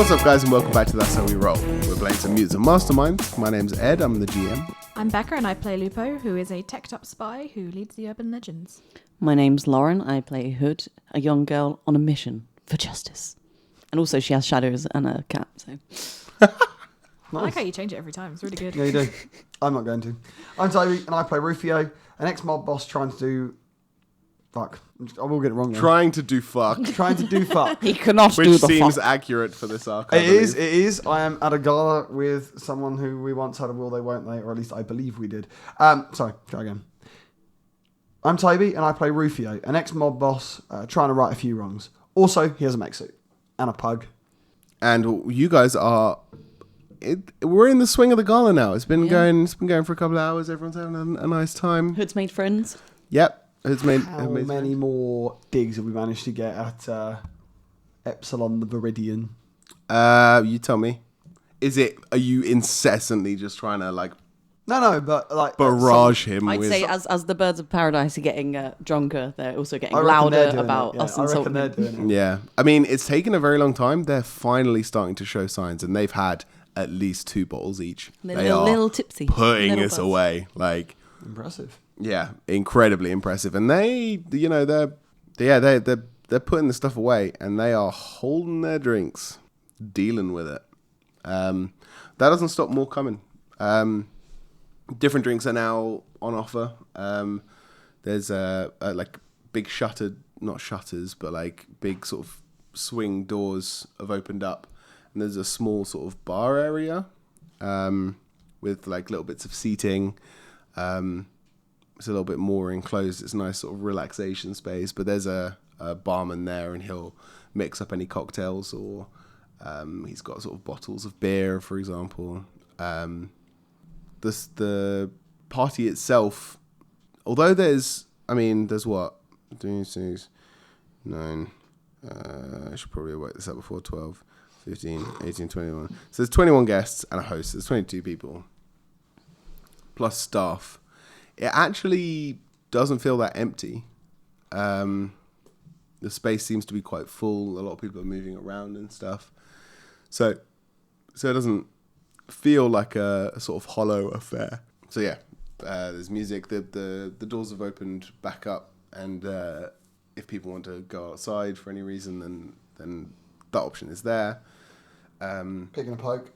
What's up, guys, and welcome back to That's How We Roll. We're playing some Mutants Masterminds. My name's Ed, I'm the GM. I'm Becca, and I play Lupo, who is a teched-up spy who leads the urban legends. My name's Lauren. I play Hood, a young girl on a mission for justice. And also she has shadows and a cat, so... Nice. I like how you change it every time. It's really good. Yeah, you do. I'm not going to. I'm Toby, and I play Rufio, an ex-mob boss trying to do... Fuck. I will get it wrong now. Trying to do fuck. Trying to do fuck. He cannot Which do the seems fuck. accurate for this arc. It is. I am at a gala with someone who we once had a will they won't they, or at least I believe we did. Sorry, try again. I'm Toby, and I play Rufio, an ex-mob boss trying to right a few wrongs. Also, he has a mech suit and a pug. And you guys are... we're in the swing of the gala now. It's been going for a couple of hours. Everyone's having a nice time. Hood's made friends. Yep. How many more digs have we managed to get at Epsilon the Viridian? You tell me. Are you incessantly just trying to No, but like barrage him I'd with... say as the birds of paradise are getting drunker, they're also getting I reckon they're louder doing about it. Yeah, us I reckon insulting they're them. doing it. Yeah. I mean, it's taken a very long time. They're finally starting to show signs, and they've had at least 2 bottles each. They're They a are little tipsy. putting Little us buzz. away. Impressive. Yeah, incredibly impressive. And they're putting the stuff away, and they are holding their drinks, dealing with it. That doesn't stop more coming. Different drinks are now on offer. There's big not shutters, but big sort of swing doors have opened up, and there's a small sort of bar area with little bits of seating. It's a little bit more enclosed. It's a nice sort of relaxation space, but there's a barman there, and he'll mix up any cocktails, or he's got sort of bottles of beer, for example. The party itself, although there's what? 3, 6, 9, I should probably work this out before 12, 15, 18, 21. So there's 21 guests and a host. There's 22 people, plus staff. It actually doesn't feel that empty. The space seems to be quite full. A lot of people are moving around and stuff. So it doesn't feel like a sort of hollow affair. So yeah, there's music. The doors have opened back up, and if people want to go outside for any reason, then that option is there. Picking a poke.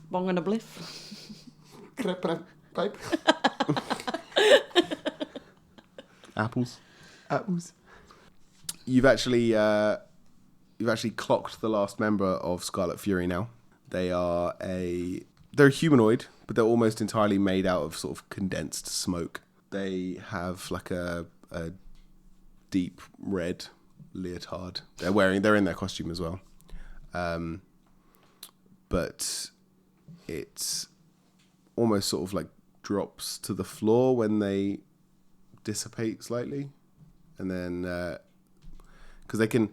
Bong and a bliff. Clipping a pipe. Apples. You've actually clocked the last member of Scarlet Fury now. They're humanoid, but they're almost entirely made out of sort of condensed smoke. They have a deep red leotard. They're in their costume as well. But it's almost sort of drops to the floor when they dissipate slightly, and then because they can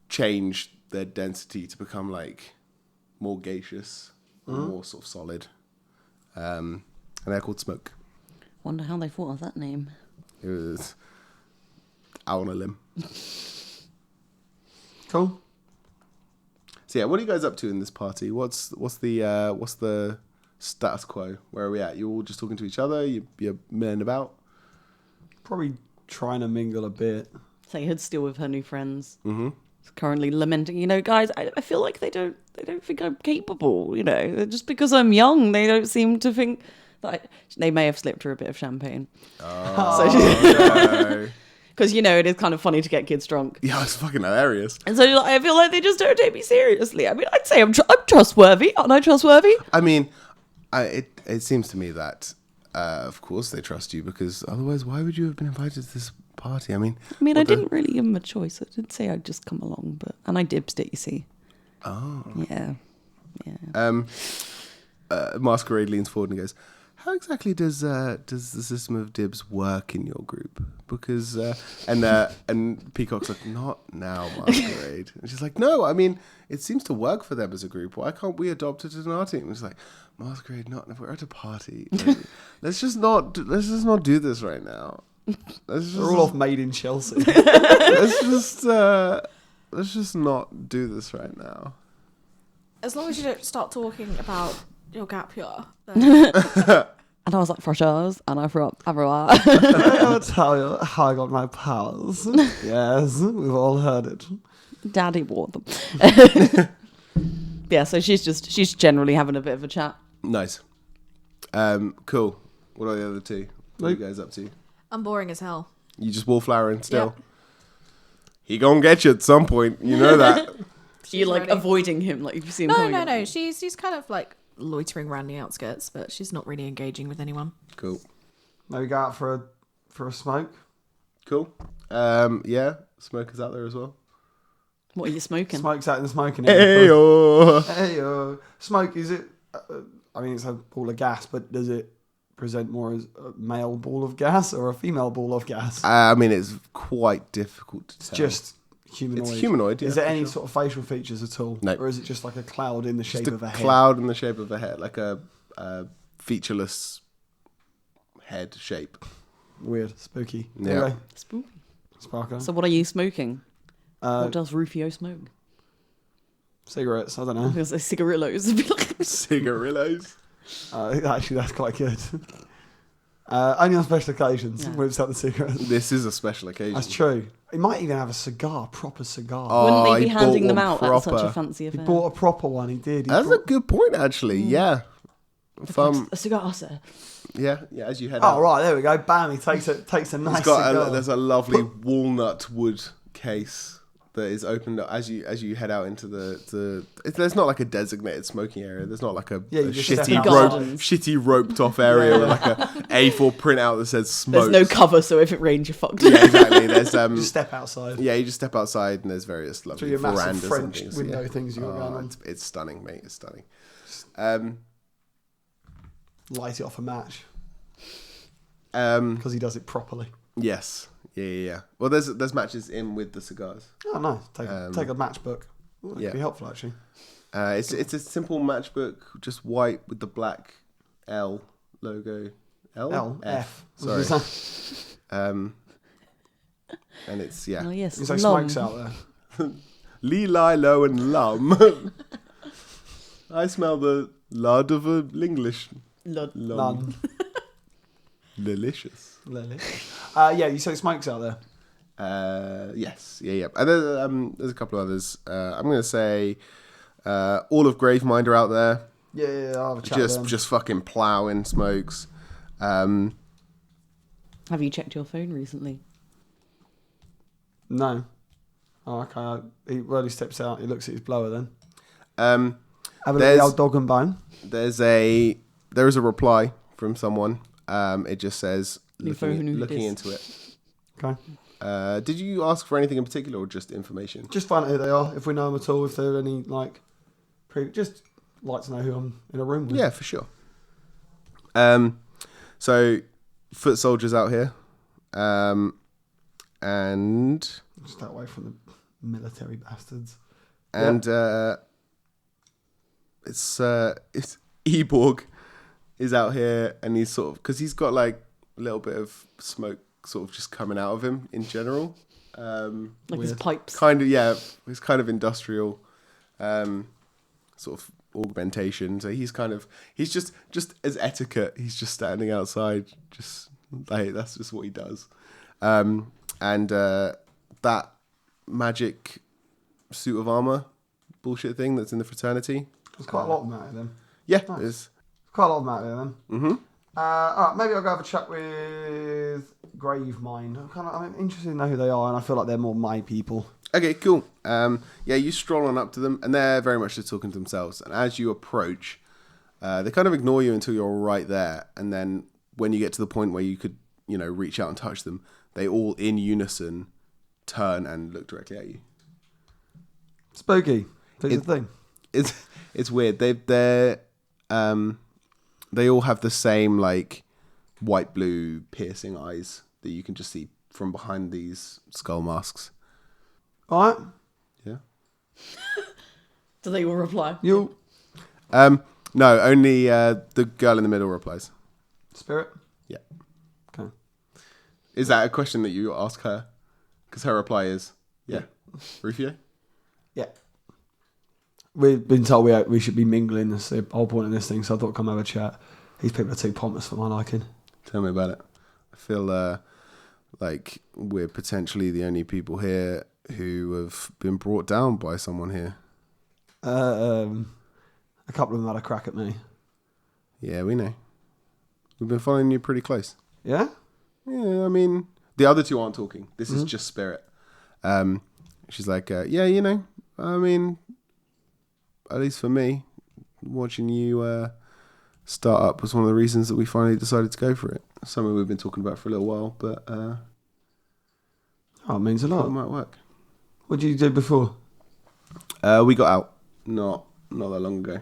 change their density to become more gaseous, or more sort of solid, and they're called smoke. Wonder how they thought of that name. It was out on a limb. Cool. So yeah, what are you guys up to in this party? What's the status quo? Where are we at? You're all just talking to each other? You're milling about? Probably trying to mingle a bit. Say Hood's still with her new friends. Mm-hmm. Currently lamenting, guys, I feel like they don't think I'm capable, just because I'm young, they don't seem to think that they may have slipped her a bit of champagne. No. Because, it is kind of funny to get kids drunk. Yeah, it's fucking hilarious. And so I feel like they just don't take me seriously. I mean, I'd say I'm trustworthy. Aren't I trustworthy? I mean, it seems to me that, of course, they trust you, because otherwise, why would you have been invited to this party? I didn't really give them a choice. I did say I'd just come along, and I dibsed it, you see. Oh. Yeah. Masquerade leans forward and goes, how exactly does the system of dibs work in your group? Because and Peacock's like, not now, Masquerade. And she's like, no, it seems to work for them as a group. Why can't we adopt it in our team? And she's like, Masquerade, not if we're at a party. Let's just not do this right now. They're all off Made in Chelsea. Let's just let's just not do this right now. As long as you don't start talking about your gap year. Then... And I was like, fresh hours, and I threw up everywhere. I'll tell you how I got my powers. Yes, we've all heard it. Daddy wore them. Yeah, so she's generally having a bit of a chat. Nice. Cool. What are the other two? What are you guys up to? I'm boring as hell. You just wallflowering still? Yep. He gonna get you at some point. You know that. You're like ready. avoiding him, like you see him No, coming no, up. no. She's kind of like loitering around the outskirts, but she's not really engaging with anyone. Cool. Maybe go out for a smoke. Cool. Yeah. Smokers out there as well. What are you smoking? Smoke's out in the smoking area. Heyo. Hey, smoke, is it... I mean, it's a ball of gas, but does it present more as a male ball of gas or a female ball of gas? I mean, it's quite difficult to tell. Just humanoid. It's humanoid. Yeah, is there for any sure. sort of facial features at all? No. Or is it just like a cloud in the shape Just of a head? cloud in the shape of a head, like a featureless head shape. Weird. Spooky. Yeah. Anyway, Spooky. Sparker. So what are you smoking? Uh, What does Rufio smoke? cigarettes, I don't I know. was gonna say cigarillos. Cigarillos. Actually, that's quite good. Only on special occasions, Yeah. whips out the cigarettes. This is a special occasion. That's true. He might even have a cigar, proper cigar. Oh, Wouldn't they he be handing bought them one out at such proper. a fancy He affair? bought a proper one, he did. He That's a bought- good point, actually. Yeah. If a cigar, sir. yeah, as you head Oh, out. right, there we go. Bam, he takes a nice It's got cigar. there's a lovely walnut wood case that is opened up as you head out into there's not like a designated smoking area. There's not like a Yeah, you just shitty step outside. roped off area Yeah, with like a A4 printout that says smoke. There's no cover, so if it rains, you're fucked. Yeah, exactly. There's Just step outside. yeah, you just step outside and there's various Through lovely your massive verandas French and things. window things you got going on. It's stunning, mate. It's stunning. Light it off a match Um, because he does it properly. yes. Yeah. Well, there's matches in with the cigars. Oh, nice. Take a matchbook. That yeah. could be helpful, actually. It's a simple matchbook, just white with the black L logo. L? F. Sorry. Sorry. And it's Oh yes. There's like Lum. smokes out there. Lee, Lilo, and Lum. I smell the lard of a Linglish. None. Delicious. Lily. Yeah, you say smokes out there. Yes. Yeah. And there's a couple of others. I'm going to say all of Graveminder out there. Yeah, I'll have a chat with them. Just fucking ploughing smokes. Have you checked your phone recently? No. Oh, okay. He steps out. He looks at his blower then. Have Have a look at the old dog and bone. there is a reply from someone. It just says New phone, who looking dis. into it. Okay. Did you ask for anything in particular or just information? Just find out who they are, if we know them at all, if there are any, like, just like to know who I'm in a room with. Yeah, for sure. So foot soldiers out here, and Stay away from the military bastards. it's Eborg is out here, and he's sort of because he's got like a little bit of smoke sort of just coming out of him in general. Like his Weird. pipes. Kind of, yeah, he's kind of industrial, sort of augmentation. So he's just as etiquette. He's just standing outside, just like that's just what he does. And that magic suit of armor bullshit thing that's in the fraternity. There's quite a lot of them out here then. Yeah, Nice. there's Quite a lot of them out here then. mm-hmm. All right, maybe I'll go have a chat with Gravemind. I'm interested to know who they are, and I feel like they're more my people. Okay, cool. Yeah, you stroll on up to them, and they're very much just talking to themselves. And as you approach, they kind of ignore you until you're right there. And then when you get to the point where you could, reach out and touch them, they all in unison turn and look directly at you. Spooky. That's the thing. It's weird. They all have the same like white blue piercing eyes that you can just see from behind these skull masks. All right. Yeah. Do they all reply? You. No, only the girl in the middle replies. Spirit. Yeah. Okay. Is that a question that you ask her? Because her reply is, yeah. Rufio? Yeah. We've been told we should be mingling. That's the whole point of this thing, so I thought I'd come have a chat. These people are too pompous for my liking. Tell me about it. I feel like we're potentially the only people here who have been brought down by someone here. A couple of them had a crack at me. Yeah, we know. We've been following you pretty close. Yeah? Yeah, I mean, the other two aren't talking. This is just Spirit. She's like, yeah, you know, I mean, at least for me, watching you start up was one of the reasons that we finally decided to go for it. Something we've been talking about for a little while, but oh, it means a it lot. might work. What did you do before? We got out not that long ago.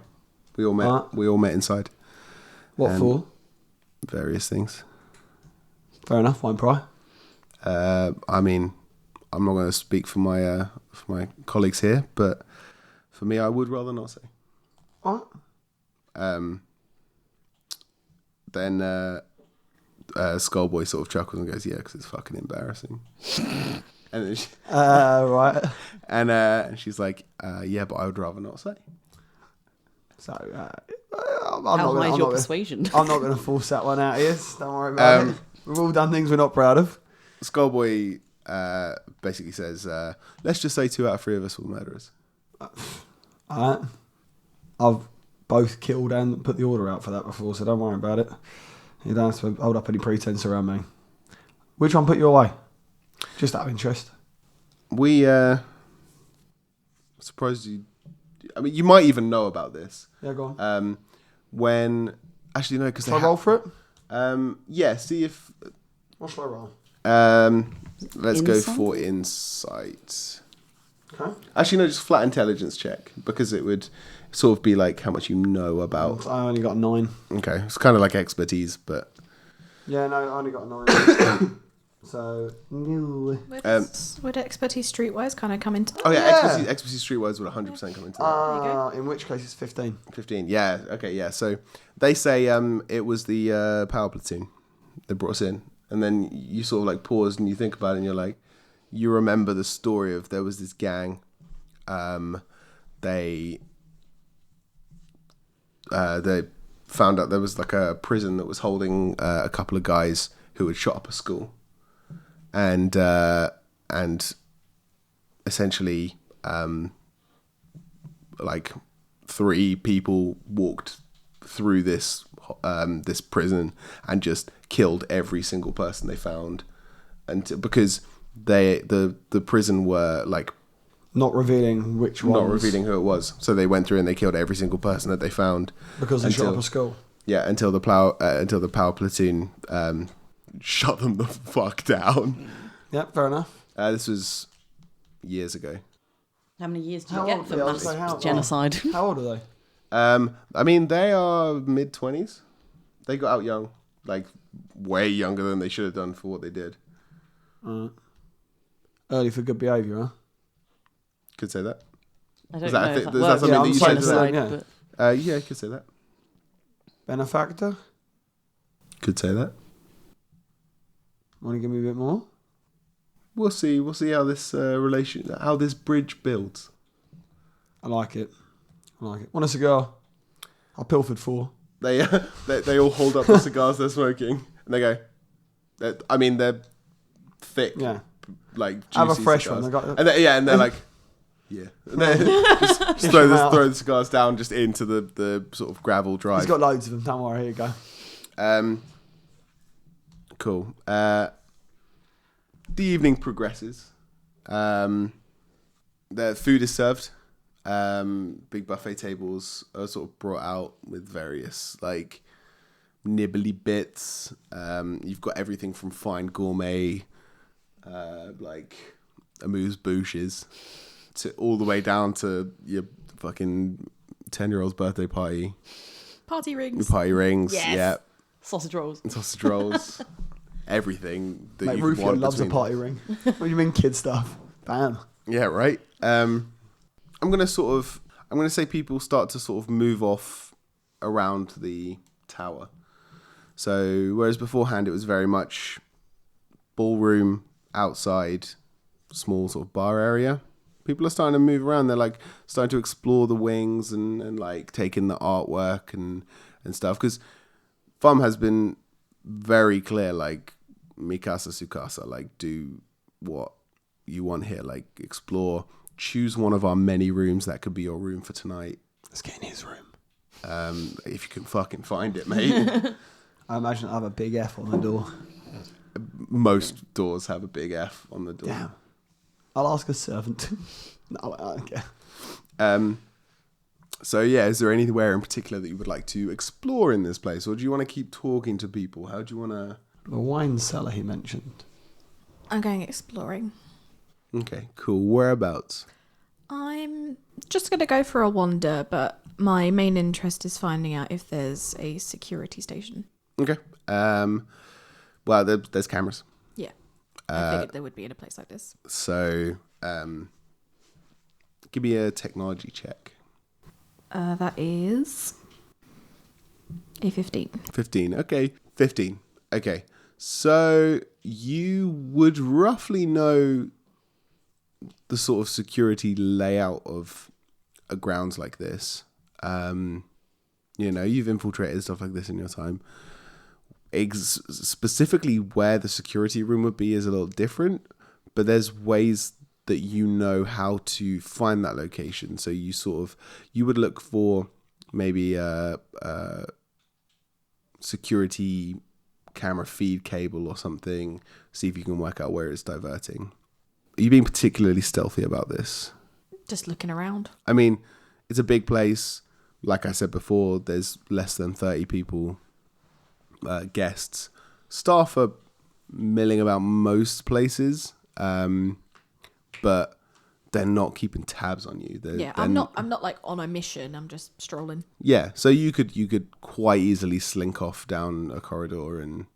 We all met. We all met inside. What for? Various things. Fair enough. Wine pry. I mean, I'm not going to speak for my colleagues here, but for me, I would rather not say. What? Then Skullboy sort of chuckles and goes, "Yeah, because it's fucking embarrassing." And then Right. and she's like, "Yeah, but I would rather not say." So, How high is your persuasion? I'm not going to force that one out here. So don't worry about it. We've all done things we're not proud of. Skullboy basically says, "Let's just say 2 out of 3 of us were murderers." Alright. I've both killed and put the order out for that before, so don't worry about it. You don't have to hold up any pretense around me. Which one put you away? Just out of interest. We surprised you. I mean, you might even know about this. Yeah, go on. When actually no, because Shall I roll for it? Yeah. See if. What shall I roll? Let's go Insight? for insight. Okay. Actually, no, just flat intelligence check because it would sort of be like how much you know about. I only got a 9. Okay, it's kind of like expertise, but Yeah, no, I only got a 9. So, no. Would expertise streetwise kind of come into that? oh yeah, Yeah. expertise streetwise would 100% come into that. In which case it's 15. 15. Yeah. Okay. Yeah. So they say it was the power platoon that brought us in, and then you sort of like pause and you think about it, and you're like, you remember the story of there was this gang. They found out there was like a prison that was holding a couple of guys who had shot up a school, and essentially like 3 people walked through this prison and just killed every single person they found, and because the prison were like Not revealing which ones. not revealing who it was, so they went through and they killed every single person that they found Because they shot up a school. Yeah, until the power platoon shut them the fuck down. Yep, fair enough. This was years ago. How many years do How you old get for are they? I mass was gonna say, how- genocide? How old are they? I mean, they are mid-20s. They got out young, like way younger than they should have done for what they did. Early for good behaviour, huh? Could say that. I don't Is that a know thi- if that is that works. something that you say to genocide, them? but Yeah, could say that. Benefactor? Could say that. Want to give me a bit more? We'll see. We'll see how this how this bridge builds. I like it. Want a cigar? I pilfered 4. They all hold up the cigars they're smoking, and they go. They're thick, Yeah. like juicy Have a fresh cigars. one. And they're like, yeah. And then just throw the cigars down just into the sort of gravel drive. He's got loads of them. Don't worry. Here you go. Cool. The evening progresses. The food is served. Big buffet tables are sort of brought out with various like nibbly bits. You've got everything from fine gourmet, like amuse-bouches, to all the way down to your fucking 10-year-old's birthday party. Party rings. Party rings, Yes. yeah. sausage rolls. Sausage rolls. Everything that Mate, you Rufio want loves a between- party ring. What do you mean kid stuff? Bam. Yeah, right. I'm gonna say people start to sort of move off around the tower. So whereas beforehand it was very much ballroom outside, small sort of bar area. People are starting to move around. They're like starting to explore the wings and like take in the artwork and stuff. Because Fum has been very clear, like, Mikasa Sukasa, like, do what you want here. Like, explore. Choose one of our many rooms that could be your room for tonight. Let's get in his room. If you can fucking find it, mate. I imagine I have a big F on the door. Most doors have a big F on the door. Damn. I'll ask a servant. No, I don't care. So yeah, is there anywhere in particular that you would like to explore in this place, or do you want to keep talking to people? How do you want to? The wine cellar he mentioned. I'm going exploring. Okay, cool. Whereabouts? I'm just going to go for a wander, but my main interest is finding out if there's a security station. Okay. Well, there's cameras. Yeah. I figured there would be in a place like this. So, give me a technology check. That is a 15. 15. Okay. 15. Okay. So you would roughly know the sort of security layout of a grounds like this. You've infiltrated stuff like this in your time. Specifically where the security room would be is a little different, but there's ways that you know how to find that location. So you would look for maybe a security camera feed cable or something, see if you can work out where it's diverting. Are you being particularly stealthy about this? Just looking around. I mean, it's a big place. Like I said before, there's less than 30 people, guests. Staff are milling about most places, but they're not keeping tabs on you. I'm not like on a mission. I'm just strolling. Yeah, so you could quite easily slink off down a corridor and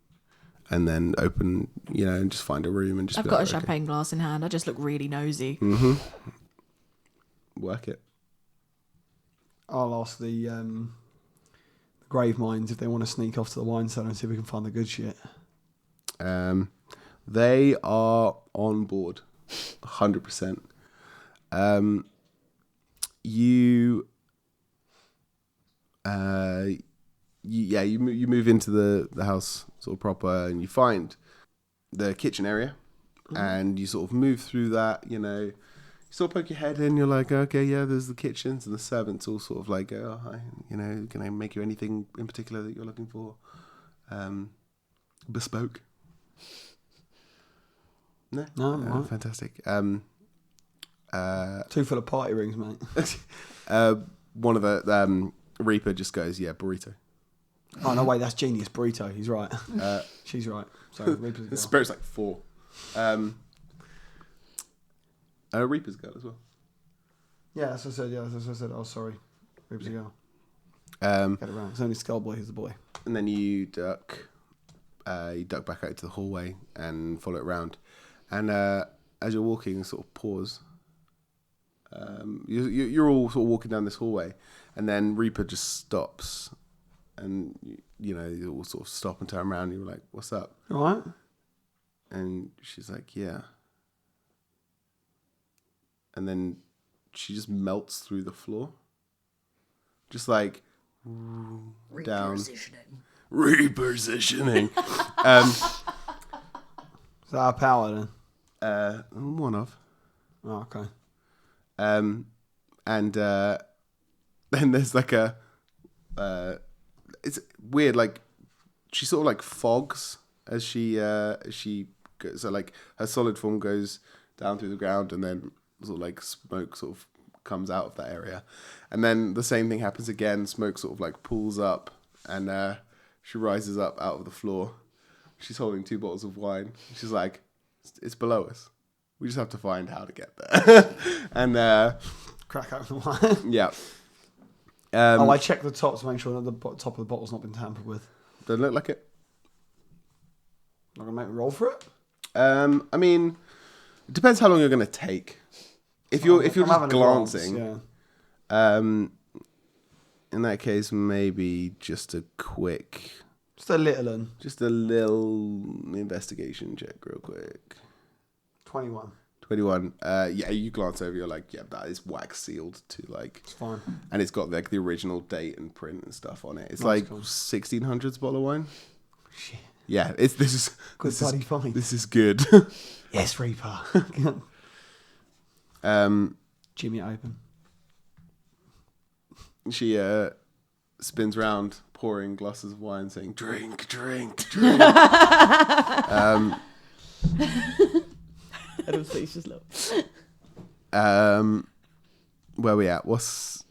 then open, and just find a room and just. I've got a champagne glass in hand. I just look really nosy. Mm-hmm. Work it. I'll ask the grave mines if they want to sneak off to the wine cellar and see if we can find the good shit. They are on board, 100%. You move into the house sort of proper, and you find the kitchen area, and you sort of move through that. You sort of poke your head in. You're like, okay, yeah, there's the kitchens, and the servants all sort of like, oh, hi, can I make you anything in particular that you're looking for? Bespoke. No, right. Fantastic. Too full of party rings, mate. One of the Reaper just goes, yeah, burrito. Oh no, wait, that's genius. Burrito. He's right. She's right. Sorry, Reaper's a girl. Spirit's like 4. Reaper's a girl as well. Yeah, that's what I said. Yeah, that's what I said. Oh, sorry, Reaper's a girl. Get it right. It's only Skullboy who's the boy. And then you duck back out to the hallway and follow it around. And as you're walking, sort of pause. You're all sort of walking down this hallway, and then Reaper just stops, and you all sort of stop and turn around. And you're like, "What's up?" All right. And she's like, "Yeah." And then she just melts through the floor, just like down. Repositioning. Is that our power then? One of. Oh, okay. And then there's like it's weird, like she sort of like fogs as she goes, so like her solid form goes down through the ground, and then sort of like smoke sort of comes out of that area, and then the same thing happens again. Smoke sort of like pulls up, and she rises up out of the floor. She's holding 2 bottles of wine. She's like, it's below us. We just have to find how to get there. And Crack out the wine. yeah. I check the top to make sure that the top of the bottle's not been tampered with. Doesn't look like it. Not gonna make me roll for it. I mean, it depends how long you're gonna take. If you're just glancing, yeah. In that case, maybe just a quick, Just a little one. just a little investigation check, real quick. 21. 21. Yeah, you glance over, you're like, yeah, that is wax sealed to like... It's fine. And it's got like the original date and print and stuff on it. It's That's like cool. 1600s bottle of wine. Shit. Yeah, this is Good bloody find. This is good. Yes, Reaper. Jimmy it open. She spins round, pouring glasses of wine, saying, "Drink, drink, drink." Adam's face just low. Where we at? What's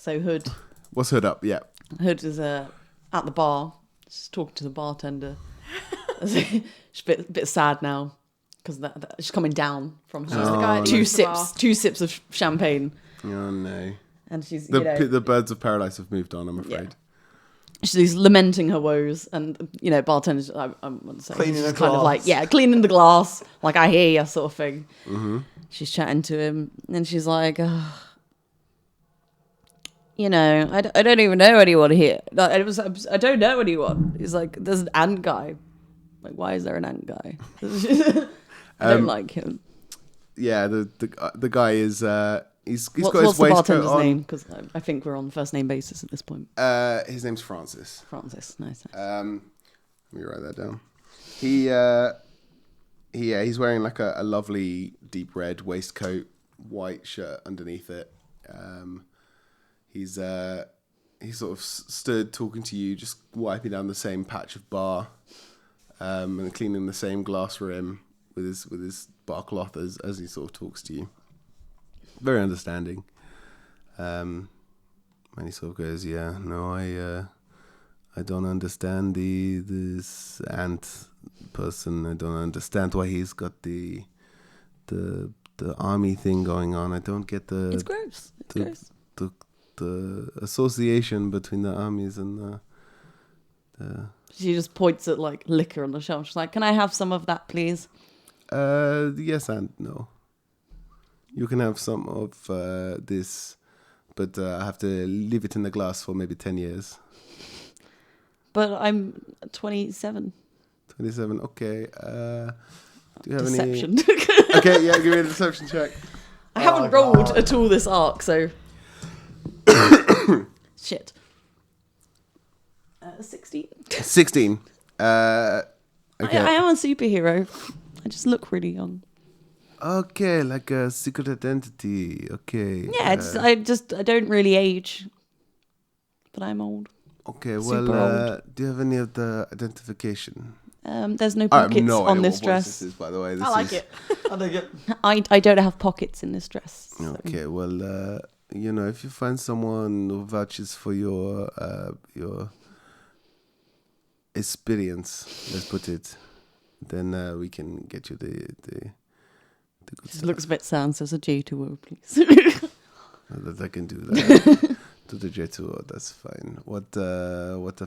Hood Hood up? Yeah. Hood is at the bar. She's talking to the bartender. She's a bit sad now because she's coming down from her the guy at the end of the bar. two sips of champagne, Oh no. and she's The birds of paradise have moved on, I'm afraid. Yeah. She's lamenting her woes, and bartender's I wouldn't say Cleaning she's the kind of glass. like cleaning the glass, like I hear you sort of thing. Mm-hmm. She's chatting to him, and she's like, I don't even know anyone here. I don't know anyone. He's like, there's an ant guy. Like, why is there an ant guy? I don't like him. Yeah, the guy is he's got What's his the waistcoat bartender's on. name? Because I think we're on first name basis at this point. His name's Francis. Francis, nice. Let me write that down. He's wearing like a lovely deep red waistcoat, white shirt underneath it. He sort of stood talking to you, just wiping down the same patch of bar, and cleaning the same glass rim with his bar cloth as he sort of talks to you. Very understanding. And he sort of goes, "Yeah, no, I don't understand this ant person. I don't understand why he's got the army thing going on. I don't get It's gross. It's gross. the association between the armies and the She just points at like liquor on the shelf. She's like, "Can I have some of that, please?" yes and no. You can have some of this, but I have to leave it in the glass for maybe 10 years. But I'm 27. 27, okay. Do you have Deception. any... Okay, yeah, give me a deception check. I haven't rolled at all this arc, so... Shit. 16. 16. Okay. I am a superhero. I just look really young. Okay, like a secret identity. Okay. Yeah, I don't really age. But I'm old. Okay, super well, old. do you have any of the identification? There's no I have pockets no on idea this what voice dress. this is, by the way. This I like is... it. I dig it. I don't have pockets in this dress. So. Okay, well, if you find someone who vouches for your experience, let's put it, then we can get you the good It stuff. looks a bit sad, so it's a J2O, please. That I can do that. To the J2O, that's fine. What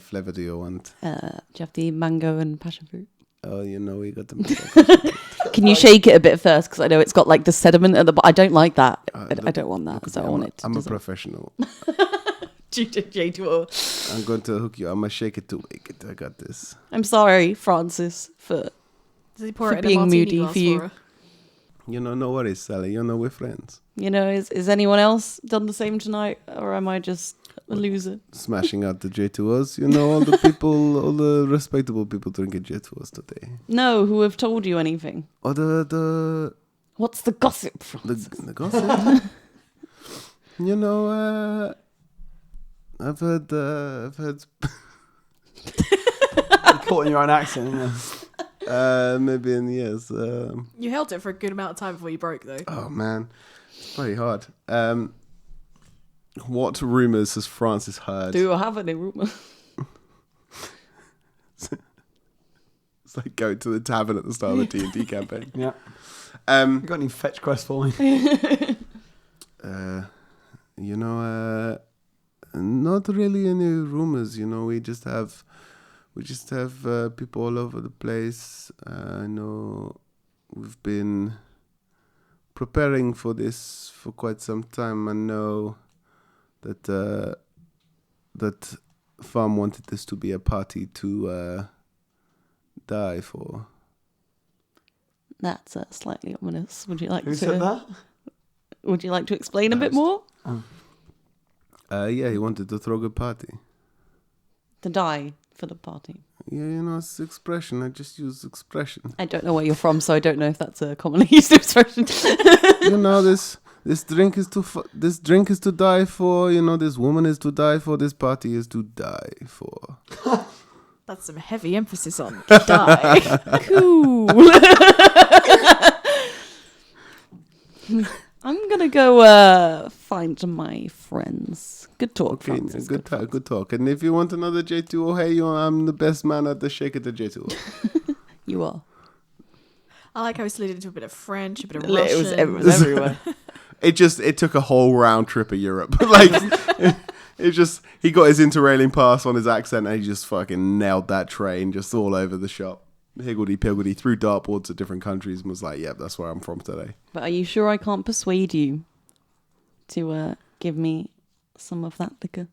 flavor do you want? Do you have the mango and passion fruit? Oh, we got them. Can you shake it a bit first? Because I know it's got like the sediment at the bottom. I don't like that. I don't want that. So I want it to I'm a dissolve. professional. J2O. I'm going to hook you. I'm going to shake it to wake it. I got this. I'm sorry, Francis, for Does he pour For it in a being martini moody glass for you. her? No worries, Sally. We're friends. is anyone else done the same tonight, or am I just a loser? Smashing out the J2Os. All the people, all the respectable people drinking J2Os today. No, who have told you anything? Or the What's the gossip, Francis? the gossip. I've heard You're caught in your own accent, isn't it? maybe in years. You held it for a good amount of time before you broke, though. Oh man, it's pretty hard. What rumors has Francis heard? Do I have any rumor? It's like going to the tavern at the start of the D&D campaign. Yeah. Um, You got any fetch quests for me? Not really any rumors. We just have people all over the place. I know we've been preparing for this for quite some time. I know that Fum wanted this to be a party to die for. That's slightly ominous. Would you like Who to? said that? Would you like to explain a bit more? Yeah, he wanted to throw a good party. To die for the party. Yeah, it's expression. I just use expression. I don't know where you're from, so I don't know if that's a commonly used expression. This drink is to die for. This woman is to die for. This party is to die for. That's some heavy emphasis on die. Cool. I'm gonna go find my friends. Good talk, Okay, Francis. good talk. And if you want another J2, hey, I'm the best man at the shake at the J2. You are. I like how we slid into a bit of French, a bit of Russian. It was everywhere. It took a whole round trip of Europe. He got his interrailing pass on his accent and he just fucking nailed that train just all over the shop. Higgledy-piggledy, threw dartboards to different countries and was like, yep, that's where I'm from today. But are you sure I can't persuade you to give me some of that liquor?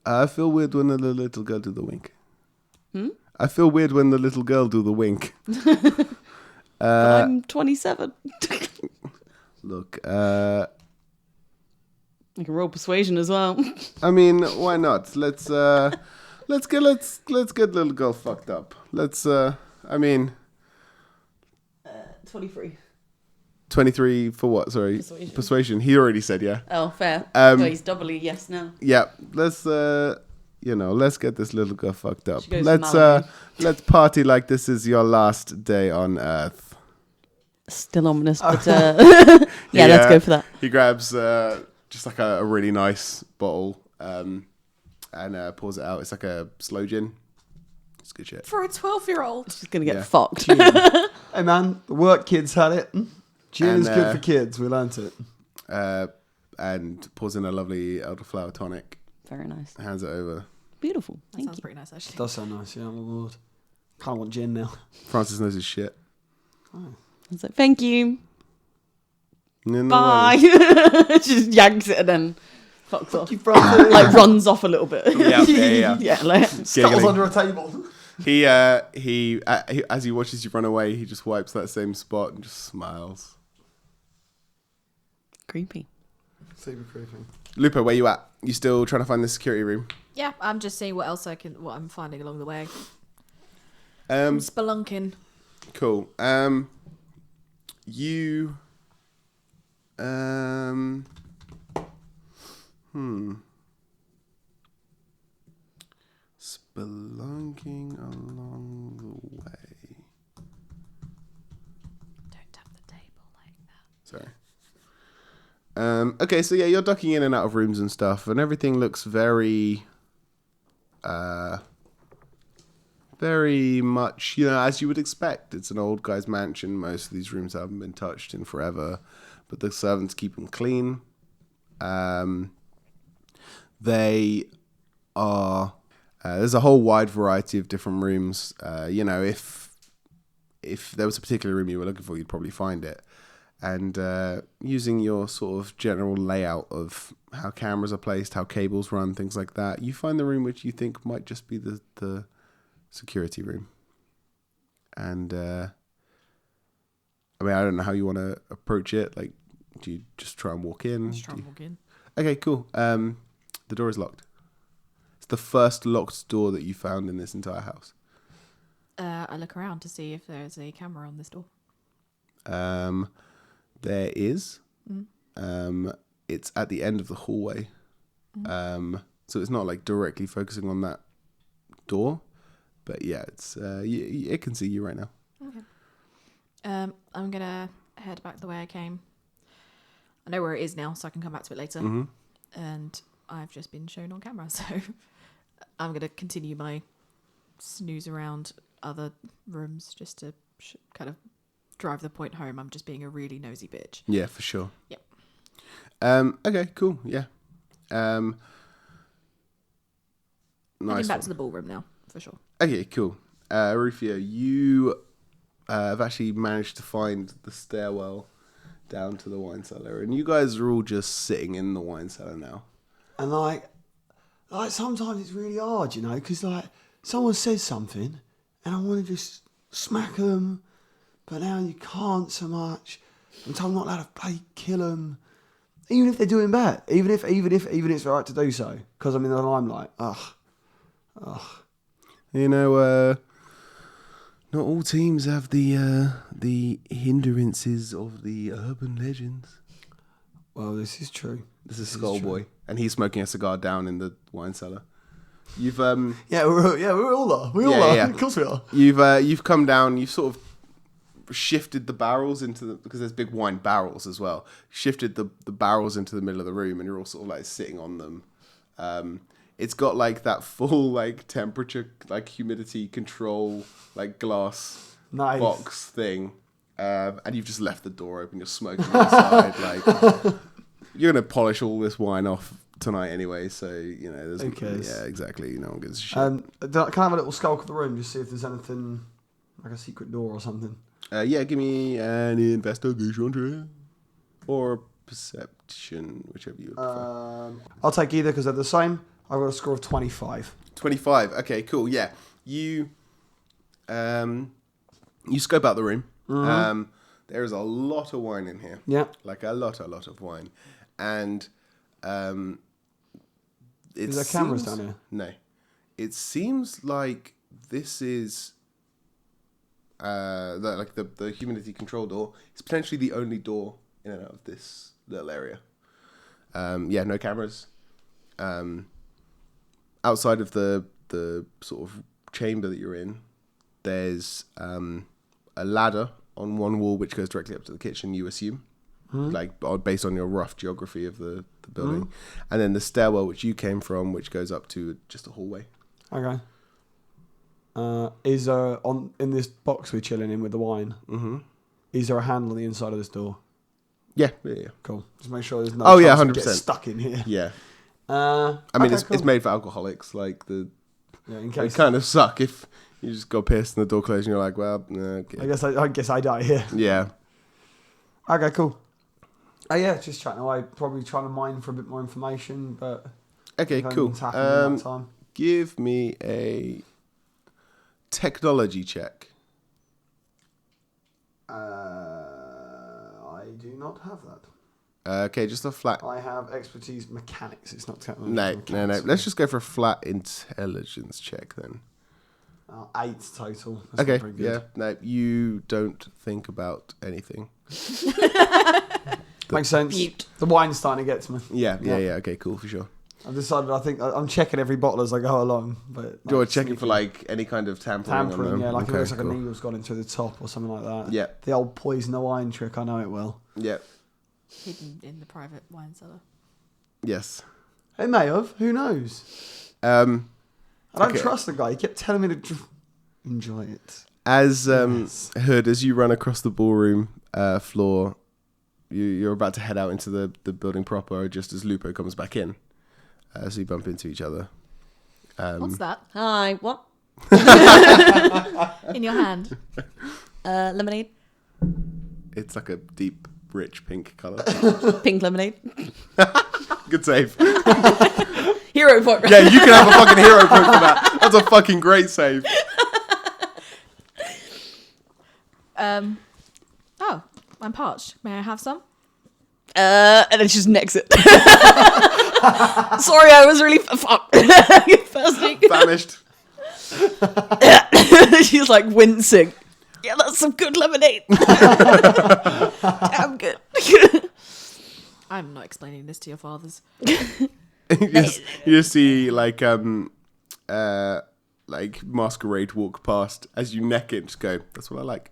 I feel weird when the little girl do the wink. I feel weird when the little girl do the wink. I'm 27. Look, I can roll persuasion as well. I mean, why not? Let's get little girl fucked up. 23. 23 for what? Sorry, persuasion. He already said yeah. Oh, fair. Well, he's doubly yes now. Yeah, let's get this little girl fucked up. She goes to Malibu. Let's party like this is your last day on Earth. Still ominous, but yeah, let's go for that. He grabs just like a really nice bottle and pours it out. It's like a slow gin. It's good shit. For a 12-year-old. She's going to get fucked. Hey man, the work kids had it. Gin is good for kids. We learnt it. And pours in a lovely elderflower tonic. Very nice. Hands it over. Beautiful. That Thank sounds you. pretty nice, actually. Does sound nice, yeah, my lord. Kind of want gin now. Francis knows his shit. It's like, thank you. No Bye. worries. She just yanks it and then fucks off. You Francis. Like runs off a little bit. Yeah. Yeah, like Scuttles under a table. He as he watches you run away, he just wipes that same spot and just smiles. creepy. Super creepy. Lupo, where you at? You still trying to find the security room? Yeah, I'm just seeing what I'm finding along the way. Um, Spelunking. Cool. You. Spelunking along the way. Don't tap the table like that. Sorry. Okay, so yeah, you're ducking in and out of rooms and stuff, and everything looks very much, as you would expect. It's an old guy's mansion. Most of these rooms haven't been touched in forever, but the servants keep them clean. They are... there's a whole wide variety of different rooms. If there was a particular room you were looking for, you'd probably find it. And using your sort of general layout of how cameras are placed, how cables run, things like that, you find the room which you think might just be the security room. And I don't know how you want to approach it. Like, do you just try and walk in? Just try and walk in. Okay, cool. The door is locked. It's the first locked door that you found in this entire house. I look around to see if there's a camera on this door. There is. It's at the end of the hallway. So it's not like directly focusing on that door. But yeah, it's it can see you right now. Okay. I'm going to head back the way I came. I know where it is now, so I can come back to it later. Mm-hmm. And I've just been shown on camera, so I'm going to continue my snooze around other rooms just to kind of drive the point home. I'm just being a really nosy bitch. Yeah, for sure. Yep. Okay, cool. Yeah. Nice. Heading back to the ballroom now, for sure. Okay, cool. Rufio, you have actually managed to find the stairwell down to the wine cellar, and you guys are all just sitting in the wine cellar now. And like sometimes it's really hard, because like someone says something, and I want to just smack them, but now you can't so much. I'm told I'm not allowed to kill them, even if they're doing bad, even if it's right to do so, because I'm in the limelight. Ugh. You know, not all teams have the hindrances of the urban legends. Well, this is true. This is Skullboy, and he's smoking a cigar down in the wine cellar. You've Yeah, we're all are. We all Yeah, are. yeah. Of course we are. you've come down. You've sort of shifted the barrels into the, because there's big wine barrels as well. Shifted the barrels into the middle of the room, and you're all sort of like sitting on them. It's got like that full like temperature, like humidity control, like glass Nice. box thing, and you've just left the door open. You're smoking inside. Like you're gonna polish all this wine off tonight anyway, so you know. There's, Who cares? Yeah, exactly. No one gives a shit. Can I have a little skulk of the room, just see if there's anything like a secret door or something? Yeah, give me an investigation check or perception, whichever you would prefer. I'll take either because they're the same. I've got a score of 25. 25. Okay, cool. Yeah, you scope out the room. Mm-hmm. There is a lot of wine in here. Yeah. Like a lot of wine, and Is there cameras down here? No, it seems like this is the humidity control door is potentially the only door in and out of this little area. Yeah, no cameras. Outside of the sort of chamber that you're in, there's a ladder on one wall which goes directly up to the kitchen, you assume, like based on your rough geography of the building, and then the stairwell which you came from, which goes up to just a hallway. Okay. Is there in this box we're chilling in with the wine? Mm-hmm. Is there a handle on the inside of this door? Yeah. Cool. Just make sure there's no. Oh, yeah, chance we 100%. get stuck in here. Yeah. I I mean, it's made for alcoholics. Like in it case. kind of suck if you just got pissed and the door closed and you're like, well, okay. I guess I die here. Yeah. Okay, cool. Yeah, just chatting away. Probably trying to mine for a bit more information, but Okay, if cool. anything's happened in that time. Give me a technology check. I do not have that. Okay, just a flat. I have expertise mechanics. It's not technology. No. Mechanics. Let's just go for a flat intelligence check then. 8 total. That's Okay, not very good. yeah. No, you don't think about anything. Makes sense. Mute. The wine's starting to get to me. Yeah. Okay, cool, for sure. I've decided I think I'm checking every bottle as I go along. But You're like, checking for sneaky. like any kind of tampering on them. Yeah, like Okay, it looks like cool. a needle's gone into the top or something like that. Yeah. The old poison the wine trick, I know it well. Yeah. Hidden in the private wine cellar. Yes. It may have. Who knows? I don't Okay. trust the guy. He kept telling me to enjoy it. As Yes. Hood, as you run across the ballroom floor, you're about to head out into the building proper, just as Lupo comes back in. So you bump into each other. What's that Hi, what? in your hand? Lemonade? It's like a deep, rich pink color. Pink lemonade? Good save. Hero point. Yeah, you can have a fucking hero point for that. That's a fucking great save. Oh, I'm parched. May I have some? And then she just necks it. Sorry, I was really fuck. Fasting. Vanished. She's like wincing. Yeah, that's some good lemonade. Damn good. I'm not explaining this to your fathers. you just see like Masquerade walk past as you neck it and just go, that's what I like.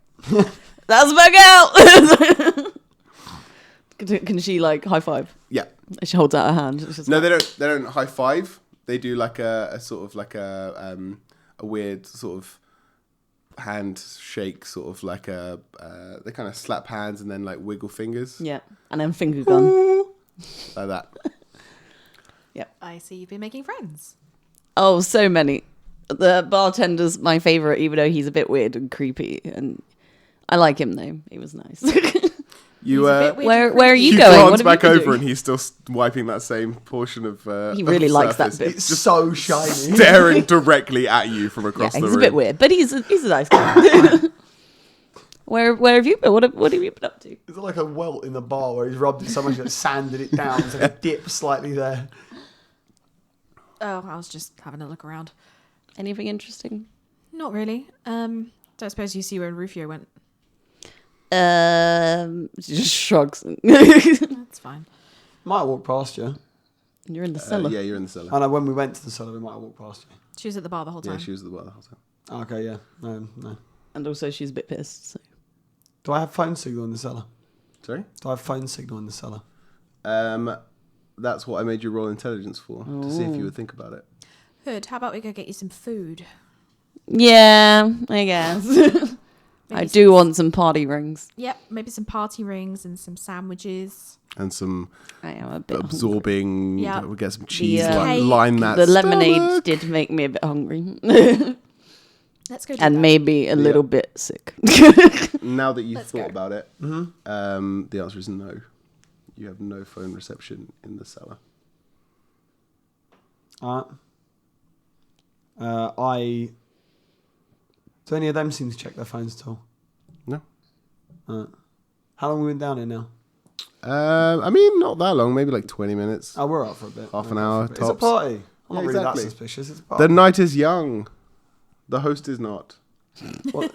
That's my girl. Can she like high five? Yeah. She holds out her hand. It's just No, like, they don't high five. They do like a sort of like a weird sort of hand shake, sort of like they kind of slap hands and then like wiggle fingers. yeah, and then finger gun. Like that. I see you've been making friends. Oh, so many. The bartender's my favorite, even though he's a bit weird and creepy, and I like him though. He was nice. You He's a bit weird and where are you you going? glance What have back you been over doing? and he's still wiping that same portion of He really of likes that surface, bit. It's so shiny. staring directly at you from across Yeah, the he's room. a bit weird, but he's a nice guy. Where have you been? What have you been up to? Is it like a welt in the bar where he's rubbed it so much that sanded it down? It's like a dip slightly there. Oh, I was just having a look around. Anything interesting? Not really. Don't suppose you see where Rufio went. She just shrugs. That's fine. Might have walked past you. You're in the cellar. Yeah, you're in the cellar. I know when we went to the cellar, we might have walked past you. She was at the bar the whole time. Yeah, she was at the bar the whole time. Oh, okay, yeah. No. And also she's a bit pissed. So. Do I have phone signal in the cellar? Sorry? Do I have phone signal in the cellar? That's what I made you roll intelligence for, to see if you would think about it. Hood, how about we go get you some food? Yeah, I guess. I do want some party rings. Yep, maybe some party rings and some sandwiches. And some I am a bit absorbing. Yeah. We'll get some cheese. cake. Line that. The lemonade stomach. did make me a bit hungry. Let's go do And that. maybe a little bit sick. Now that you've Let's thought go. about it, the answer is no. You have no phone reception in the cellar. Do any of them seem to check their phones at all? No. How long have we been down here now? I mean, not that long. Maybe like 20 minutes. Oh, we're up for a bit. Half an hour, It's a tops. party. I'm Yeah, not really exactly. that suspicious. It's a party. The night is young. The host is not. What?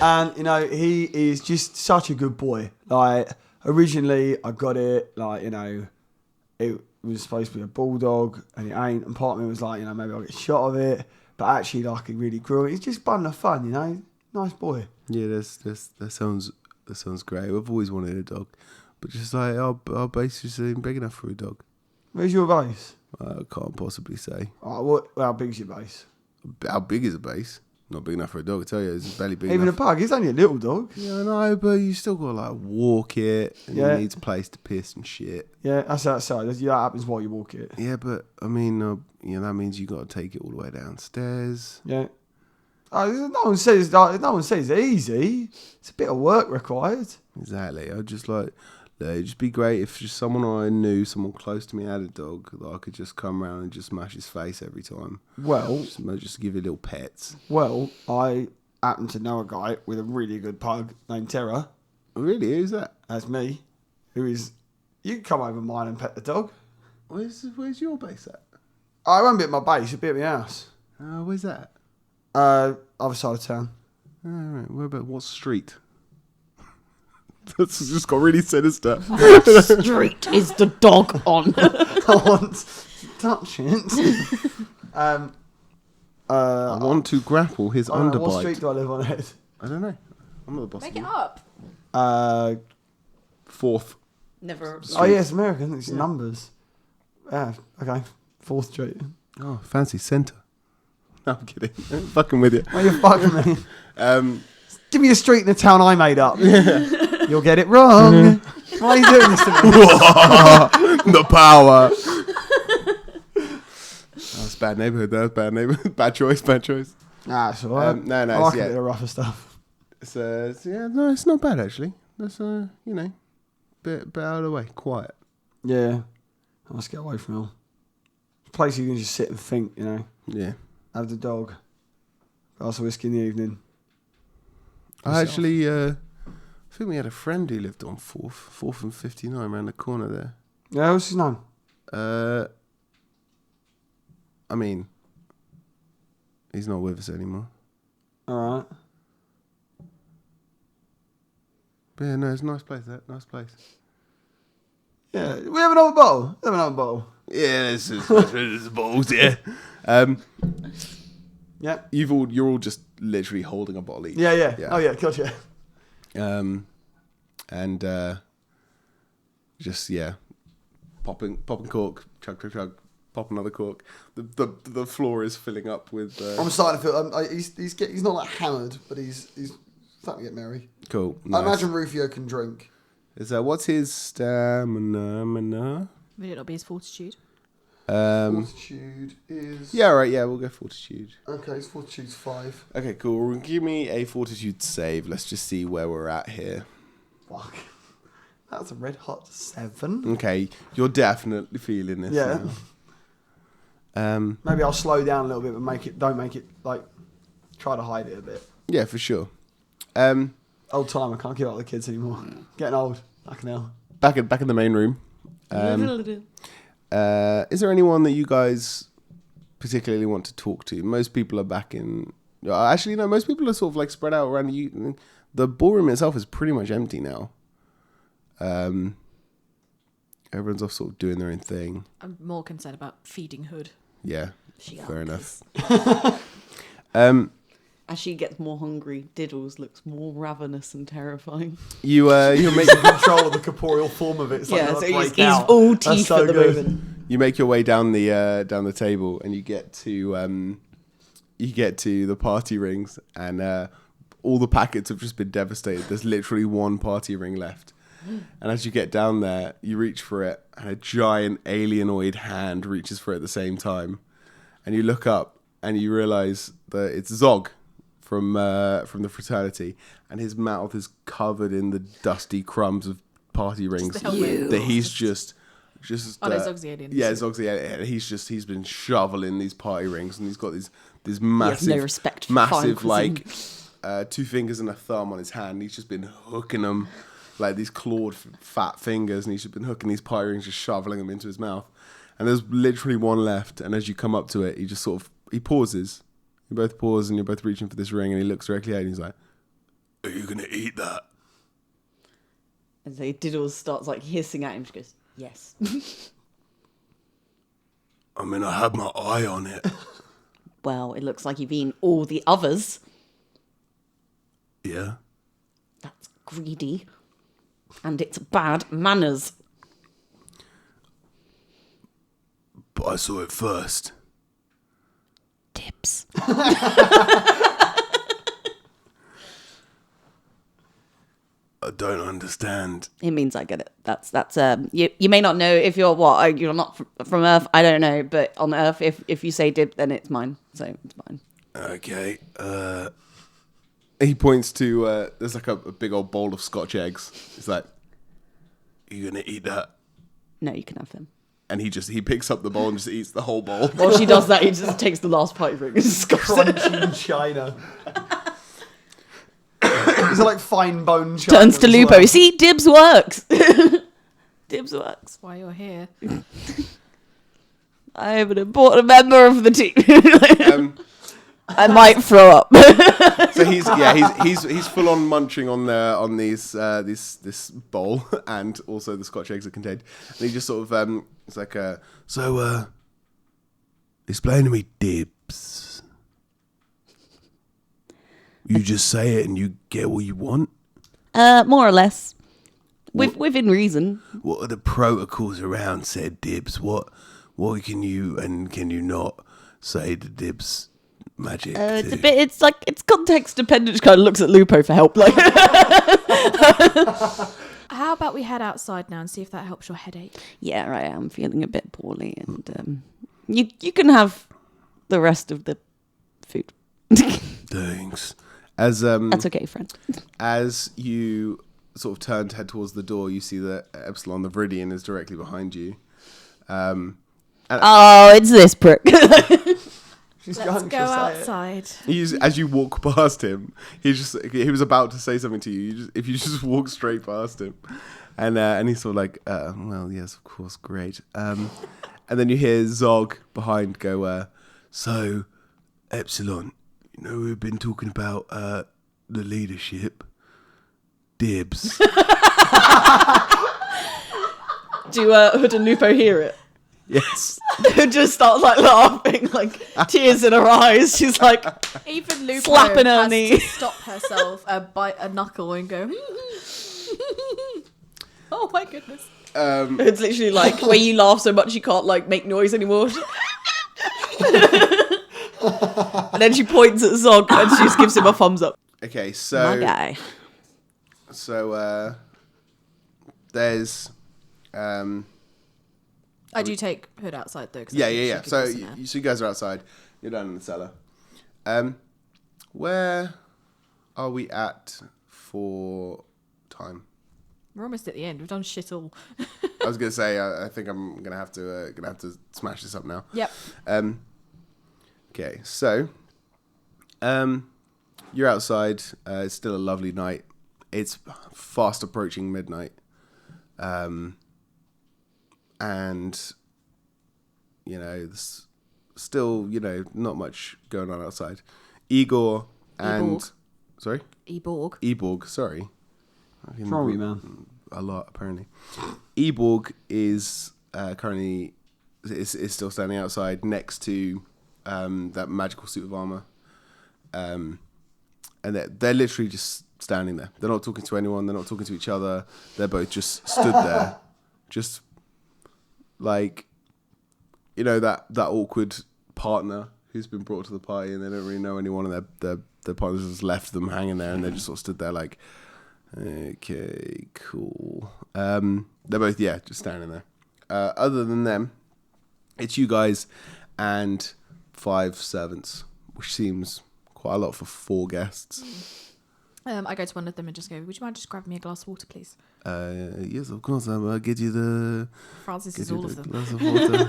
And, you know, he is just such a good boy. Like, originally, I got it, like, you know, it was supposed to be a bulldog, and it ain't. And part of me was like, you know, maybe I'll get a shot of it. But actually, like, it really grew. He's just bun of fun, you know. Nice boy. Yeah, that sounds great. I've always wanted a dog, but just like our base just ain't big enough for a dog. Where's your base? I can't possibly say. Oh, how big's your base? How big is a base? Not big enough for a dog. I tell you, it's barely big Even enough. a pug. He's only a little dog. Yeah, I know, but you still got to like walk it, and Yeah. it needs a place to piss and shit. Yeah, that's outside. That happens while you walk it. Yeah, but I mean, that means you got to take it all the way downstairs. Yeah. Oh, no one says it's easy. It's a bit of work required. Exactly. I'd just like, it'd just be great if just someone I knew, someone close to me had a dog that I could just come around and just smash his face every time. Well, Just give it little pets. I happen to know a guy with a really good pug named Terra. Really? Who's that? That's me. You can come over mine and pet the dog. Where's your base at? I won't be at my base. It'll be at my house. Where's that? Other side of town. Oh, right. Where about what street? That's just got really sinister. Street is the dog on. I want to touch it. I want to grapple his I don't know, underbite. what street do I live on, Ed? I don't know. I'm not the boss. Make of it you. up. Fourth. Never. Oh, yeah, it's American. It's numbers. Yeah, okay. 4th Street. Oh, fancy centre. No, I'm kidding. I'm fucking with you. Oh, you're fucking me. Give me a street in the town I made up. You'll get it wrong. Why are you doing this to me? The power. That's bad neighborhood. That's bad neighborhood. Bad choice. Nah, it's alright. No, I like it's, a yeah. bit of rougher stuff. No, it's not bad actually. That's bit out of the way, quiet. Yeah. Let's get away from it all. It's a place you can just sit and think, you know. Yeah. Have the dog. Glass of whiskey in the evening. I actually, I think we had a friend who lived on 4th and 59 around the corner there. Yeah, what's his name? I mean, he's not with us anymore. Alright. But yeah, no, it's a nice place. Nice place. Yeah, we have another bottle. Yeah, this is balls. Yeah. Yeah. You're all just literally holding a bottle each. Yeah. Oh yeah, gotcha. And just popping cork, chug, pop another cork. The floor is filling up with. I'm starting to feel. He's not like hammered, but he's starting to get merry. Cool. I Nice. imagine Rufio can drink. Is that what's his stamina? Would it not be his fortitude? Fortitude is. Yeah, right. Yeah, we'll go fortitude. Okay, his fortitude's 5. Okay, cool. Give me a fortitude save. Let's just see where we're at here. Fuck. That's a red hot 7. Okay, you're definitely feeling this. Yeah. Now. Maybe I'll slow down a little bit, but don't make it like try to hide it a bit. Yeah, for sure. Old time. I can't keep up with the kids anymore. Getting old. Fucking hell. Back in the main room. Is there anyone that you guys particularly want to talk to? Most people are back in. Actually, no. Most people are sort of like spread out around you. The ballroom itself is pretty much empty now. Everyone's off sort of doing their own thing. I'm more concerned about feeding Hood. Yeah, fair enough. As she gets more hungry, Diddles looks more ravenous and terrifying. You make Control of the corporeal form of it. It's Yeah, like so break he's out. all That's teeth so at the good. moment. you make your way down the table, and you get to the party rings, and all the packets have just been devastated. There's literally one party ring left. And as you get down there, you reach for it, and a giant alienoid hand reaches for it at the same time. And you look up, and you realise that it's Zog from the fraternity, and his mouth is covered in the dusty crumbs of party rings that he's just. Oh, no, Zog's the alien. Yeah, Zog's the alien. He's been shoveling these party rings, and he's got these He massive, has no respect for massive fine cuisine. like 2 fingers and a thumb on his hand. He's just been hooking them like these clawed fat fingers, and he's just been hooking these party rings, just shoveling them into his mouth. And there's literally one left. And as you come up to it, he just sort of pauses. You both pause, and you're both reaching for this ring, and he looks directly at you, and he's like, "Are you gonna eat that?" And so Diddles starts like hissing at him. She goes, yes. I mean, I had my eye on it. Well, it looks like you've eaten all the others. Yeah. That's greedy. And it's bad manners. But I saw it first. Tips. I don't understand. It means I get it. That's you may not know if you're not from Earth. I don't know, but on Earth, if you say dib, then it's mine. So it's mine. Okay. He points to there's like a big old bowl of Scotch eggs. He's like, "You gonna eat that?" No, you can have them. And he picks up the bowl and just eats the whole bowl. While she does that, he just takes the last party ring and scoffs it. Crunchy china. Is it like fine bone china? Turns to as Lupo. well? See, dibs works. Dibs works. That's why you're here. I am an important member of the team. I might throw up. So he's full on munching on this bowl and also the Scotch eggs it contained. And he just sort of it's like explain to me, Dibs. You just say it and you get what you want? More or less. Within reason. What are the protocols around said Dibs? What can you and can you not say to Dibs magic? It's context dependent. She kind of looks at Lupo for help. Like, How about we head outside now and see if that helps your headache? yeah, right. I'm feeling a bit poorly, and you can have the rest of the food. Thanks. As That's okay, friend. As you sort of turn to head towards the door, you see that Epsilon the Viridian is directly behind you. Oh, it's this prick. She's Let's going go to say outside. As you walk past him, he was about to say something to you. If you just walk straight past him, and he's sort of like, well, yes, of course, great. And then you hear Zog behind go, so Epsilon, you know, we've been talking about the leadership. Dibs. Do Hood and Lupo hear it? Yes. Hood just starts like laughing, like tears in her eyes. She's like, Even Lupo Slapping her has knee. to stop herself and bite a knuckle and go, oh my goodness. Hood's literally like, where you laugh so much you can't like make noise anymore. And then she points at Zog and she just gives him a thumbs up. Okay, so My guy. So there's I do take Hood outside though. 'Cause I yeah. think she could So listen there. you guys are outside. You're down in the cellar. Where are we at for time? We're almost at the end. We've done shit all. I was gonna say I think I'm gonna have to smash this up now. Yep. Okay, so you're outside. It's still a lovely night. It's fast approaching midnight. And, there's still, not much going on outside. Igor and... Eborg. Sorry? Eborg, sorry. What's wrong with you, man? A lot, apparently. Eborg is currently... is still standing outside next to that magical suit of armor. And they're literally just standing there. They're not talking to anyone. They're not talking to each other. They're both just stood there. Just like, that awkward partner who's been brought to the party and they don't really know anyone and their partners just left them hanging there and they just sort of stood there like, okay, cool. They're both, just standing there. Other than them, it's you guys and 5 servants, which seems quite a lot for 4 guests. I go to one of them and just go, would you mind just grabbing me a glass of water, please? Yes, of course. I'll get you the... Francis is all of them. Glass of water.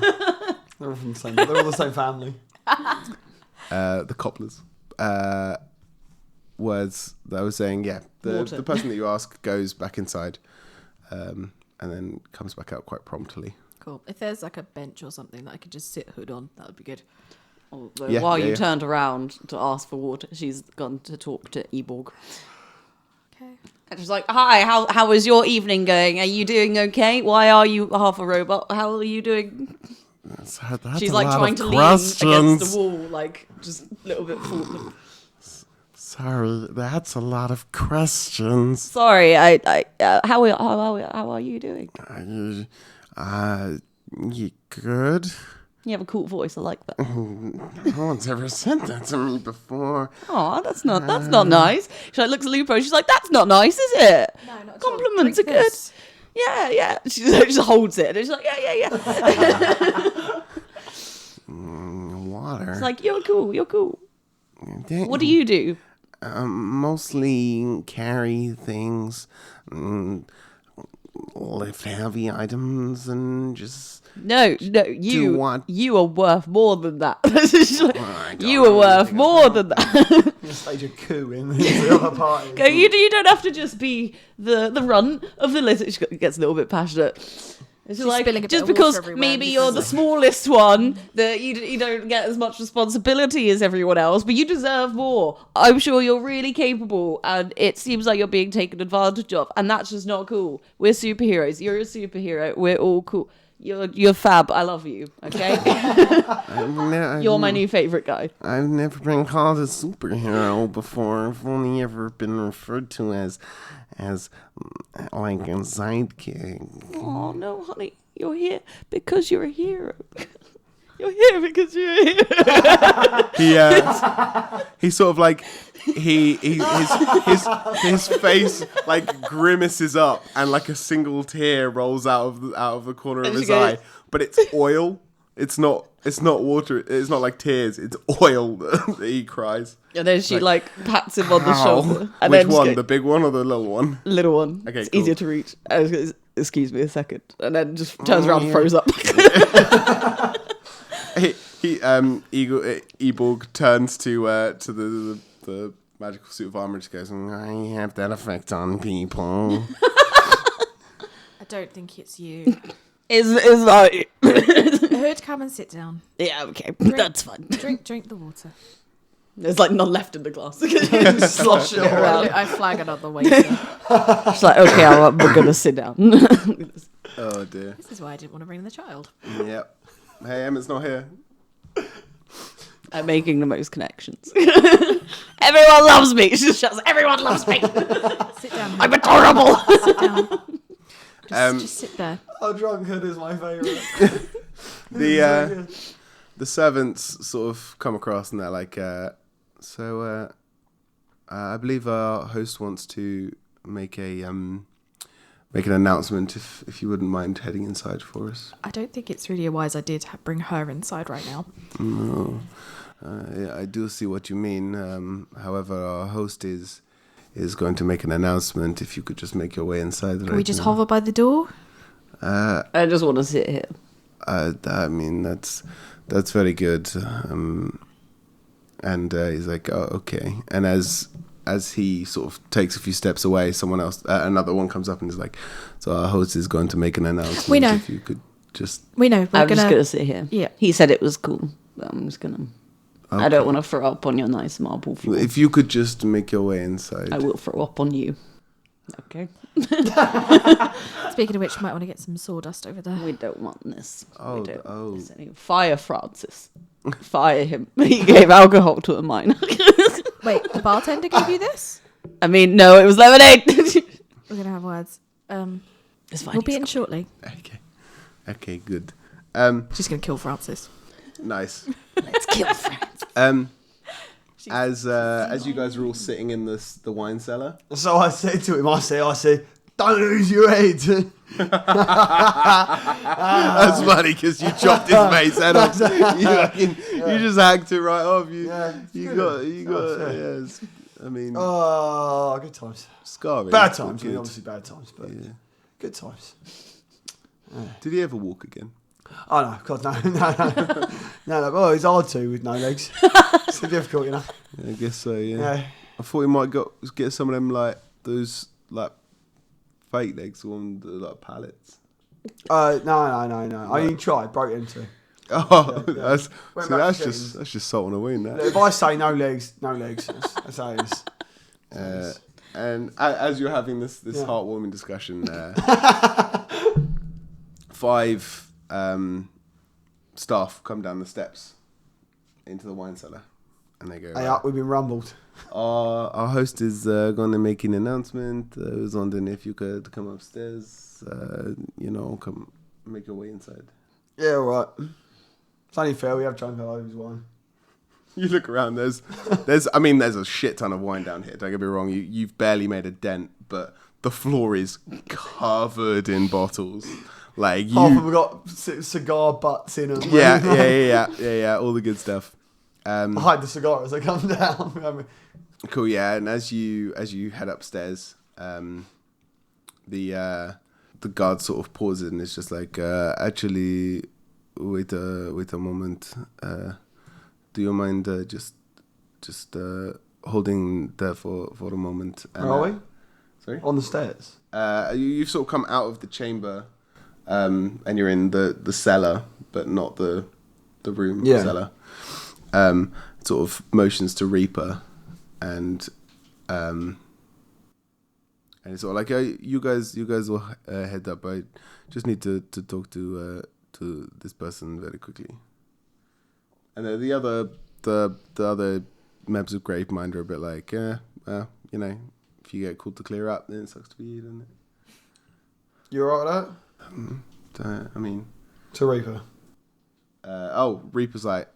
They're all from the same. They're all the same family. The Copplers. Words that I was saying, the person that you ask goes back inside and then comes back out quite promptly. Cool. If there's like a bench or something that I could just sit hood on, that would be good. While you turned around to ask for water, she's gone to talk to Eborg. Okay. And she's like, hi, how is your evening going? Are you doing okay? Why are you half a robot? How are you doing? That's She's like trying to lean against the wall, like just a little bit forward. Sorry, that's a lot of questions. Sorry, how are you doing? You good? You have a cool voice. I like that. No one's ever said that to me before. Oh, that's not nice. She like looks at Lupo. She's like, that's not nice, is it? No, not Compliments are good. Yeah. She just holds it and she's like, yeah. Water. It's like, you're cool. What do you do? Mostly carry things, lift heavy items, and just... No, you are worth more than that. You are worth more than that. You stage a coup in the other party. Go, you don't have to just be the runt of the list. She gets a little bit passionate. It's like, just because maybe you're the smallest one, that you don't get as much responsibility as everyone else, but you deserve more. I'm sure you're really capable, and it seems like you're being taken advantage of, and that's just not cool. We're superheroes. You're a superhero. We're all cool. You're fab. I love you. Okay. You're my new favorite guy. I've never been called a superhero before. I've only ever been referred to as like a sidekick. Oh no, honey, you're here because you're a hero. You're here because you're a hero. He sort of like his face like grimaces up and like a single tear rolls out of the corner of his eye, but it's oil. It's not water. It's not like tears. It's oil that he cries. And then she like pats him on the shoulder. And Which then one? The big one or the little one? Little one. Okay, it's cool. easier to reach. Excuse me a second. And then just turns around and throws up. Eborg turns to the magical suit of armor and just goes, I have that effect on people. I don't think it's you. Is like Hood, come and sit down. yeah, okay, that's fine. Drink the water. There's like none left in the glass. Just sloshing it around. I flag another waiter. She's like, okay, I'm gonna sit down. Oh dear. This is why I didn't want to bring the child. Yep. Hey, Emmett's not here. I'm making the most connections. Everyone loves me. She just shouts, everyone loves me. Sit down. I'm adorable. Sit down. Just sit there. Oh, drunk Hood is my favourite. The servants sort of come across and they're like, I believe our host wants to make an announcement if you wouldn't mind heading inside for us. I don't think it's really a wise idea to bring her inside right now. No. I do see what you mean. However, our host is going to make an announcement. If you could just make your way inside. Can we just hover by the door? I just want to sit here. I mean, that's very good. And he's like, oh, okay. And as as he sort of takes a few steps away, someone else, another one comes up and is like, "So our host is going to make an announcement. We know. If you could just." We know. I'm just gonna sit here. Yeah. He said it was cool. But I'm just gonna. Okay. I don't want to throw up on your nice marble floor. If you could just make your way inside. I will throw up on you. Okay. Speaking of which, you might want to get some sawdust over there. We don't want this. Oh, we don't oh. want this anymore. Fire Francis. Fire him. He gave alcohol to a miner. Wait, the bartender gave you this? I mean, no, it was lemonade. We're gonna have words. It's fine. We'll be in shortly. Okay, good. She's gonna kill Francis. Nice. Let's kill Francis. As you guys are all sitting in the wine cellar. So I said to him, I said, don't lose your head. That's funny because you chopped his mate's head off. You just hacked it right off. You got. Yes. I mean. Oh, good times. Scarring. Bad times. I mean, Good. obviously bad times, but good times. Did he ever walk again? Oh no, God, no. Oh, it's hard to with no legs. It's so difficult, you know. Yeah, I guess so. Yeah. I thought he might get some of them like those like fake legs on the like pallets. No. I mean, tried, broke into. Oh, Yeah. that's Went see, back that's just salt on a wound. That. If I say no legs, no legs. That's how it is. And as you're having this heartwarming discussion, 5 staff come down the steps into the wine cellar, and they go, Hey, up, we've been rumbled. our host is going to make an announcement. I was wondering if you could come upstairs, come make your way inside. Yeah, all right. It's only fair, we have drunk all over his wine. You look around, there's a shit ton of wine down here, don't get me wrong, you've barely made a dent, but the floor is covered in bottles. Like Half of them got cigar butts in them. Yeah, all the good stuff. I hide the cigar as I come down. Cool, yeah, and as you head upstairs, the guard sort of pauses and it's just like, actually, wait a moment. Do you mind just holding there for a moment? And, Where are we? Sorry? On the stairs. You've sort of come out of the chamber, and you're in the cellar, but not the room cellar. Sort of motions to Reaper, and it's sort of like, you guys will head up. I just need to talk to this person very quickly. And then the other members of Gravemind are a bit like, if you get called to clear up, then it sucks to be you, doesn't it? You alright with that? I mean, To Reaper. Reaper's like,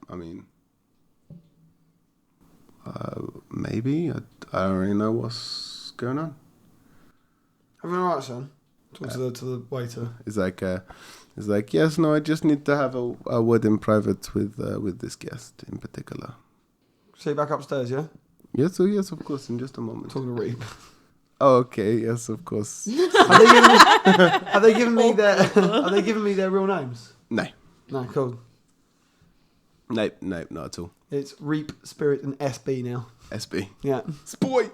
maybe. I don't really know what's going on. Everything alright, son? Talk to the waiter. It's like, yes, no, I just need to have a word in private with this guest in particular. See you back upstairs, yeah? Yes, of course, in just a moment. Talk to Reaper. Oh, okay, yes, of course. Are they giving me their real names? No, Cool. not at all. It's Reap, Spirit, and SB now. SB. Yeah. Spoy.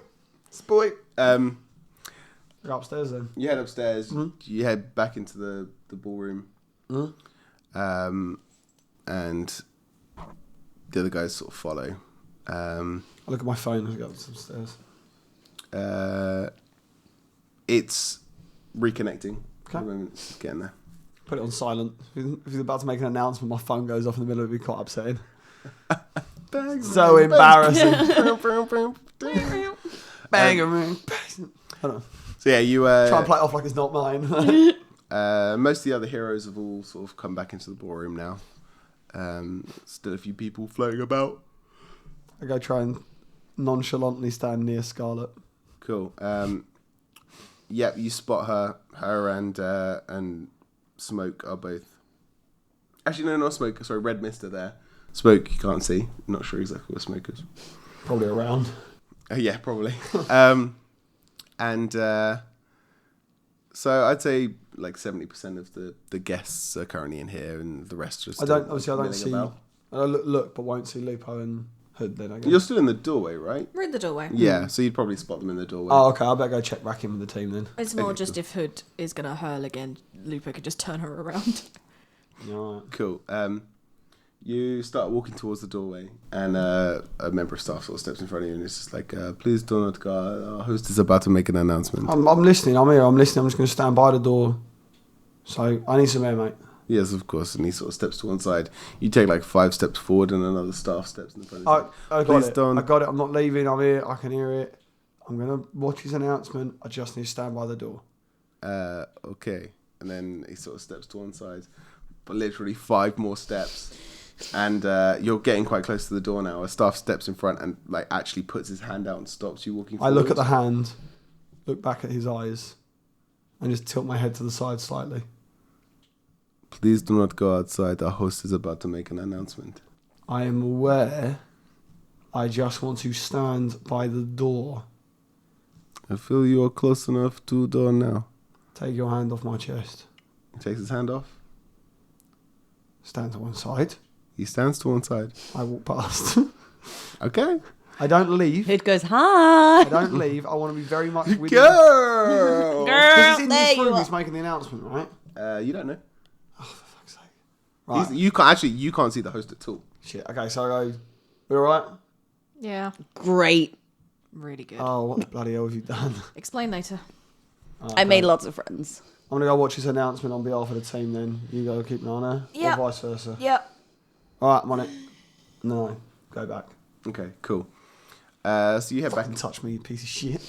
Go upstairs then. You head upstairs. Mm-hmm. You head back into the ballroom. Mm-hmm. And the other guys sort of follow. I look at my phone as I go upstairs. It's reconnecting. Okay. At the moment, it's getting there. Put it on silent. If he's about to make an announcement, my phone goes off in the middle. It'd be quite upsetting. So embarrassing. Bang. Hold on. So yeah, you Try and play it off like it's not mine. most of the other heroes have all sort of come back into the ballroom now. Still a few people floating about. I go try and nonchalantly stand near Scarlet. Cool. Yep, you spot her. Her and Smoke are both. Actually, no, not Smoke. Sorry, Red Mist are there. Smoke, you can't see. Not sure exactly where Smoke is. Probably around. Yeah, probably. So I'd say like 70% of the guests are currently in here, and the rest just. I don't see. About. I look, but won't see Lupo and hood then, I guess. You're still in the doorway, right? We're in the doorway. Yeah, so you'd probably spot them in the doorway. Oh, okay. I better go check back in with the team then. It's more just if Hood is going to hurl again, Lupo could just turn her around. Right. Cool. You start walking towards the doorway, and a member of staff sort of steps in front of you, and it's just like, please do not go. Our host is about to make an announcement. I'm listening. I'm here. I'm listening. I'm just going to stand by the door. So I need some air, mate. Yes, of course. And he sort of steps to one side. You take like 5 steps forward, and another staff steps in front of you. I got it. I got it. I'm not leaving. I'm here. I can hear it. I'm going to watch his announcement. I just need to stand by the door. Okay. And then he sort of steps to one side. But literally 5 more steps. And you're getting quite close to the door now. A staff steps in front and like actually puts his hand out and stops you walking forward. I look at the hand, look back at his eyes, and just tilt my head to the side slightly. Please do not go outside. Our host is about to make an announcement. I am aware. I just want to stand by the door. I feel you are close enough to the door now. Take your hand off my chest. He takes his hand off. Stand to one side. He stands to one side. I walk past. Okay. I don't leave. Hood goes, hi. I don't leave. I want to be very much with you. Girl! Because it's in There this you room are. he's making the announcement, right? You don't know. Oh, for fuck's sake. Right. You can't see the host at all. Shit. Okay, so I go, we all right? Yeah, Great. really good. Oh, what the bloody hell have you done? Explain later. I made lots of friends. I'm going to go watch this announcement on behalf of the team then. You go keep an eye on her. Yep. Or vice versa. Yep. All right, I'm on it. No, go back. Okay, cool. So you head back. Fucking touch me, you piece of shit.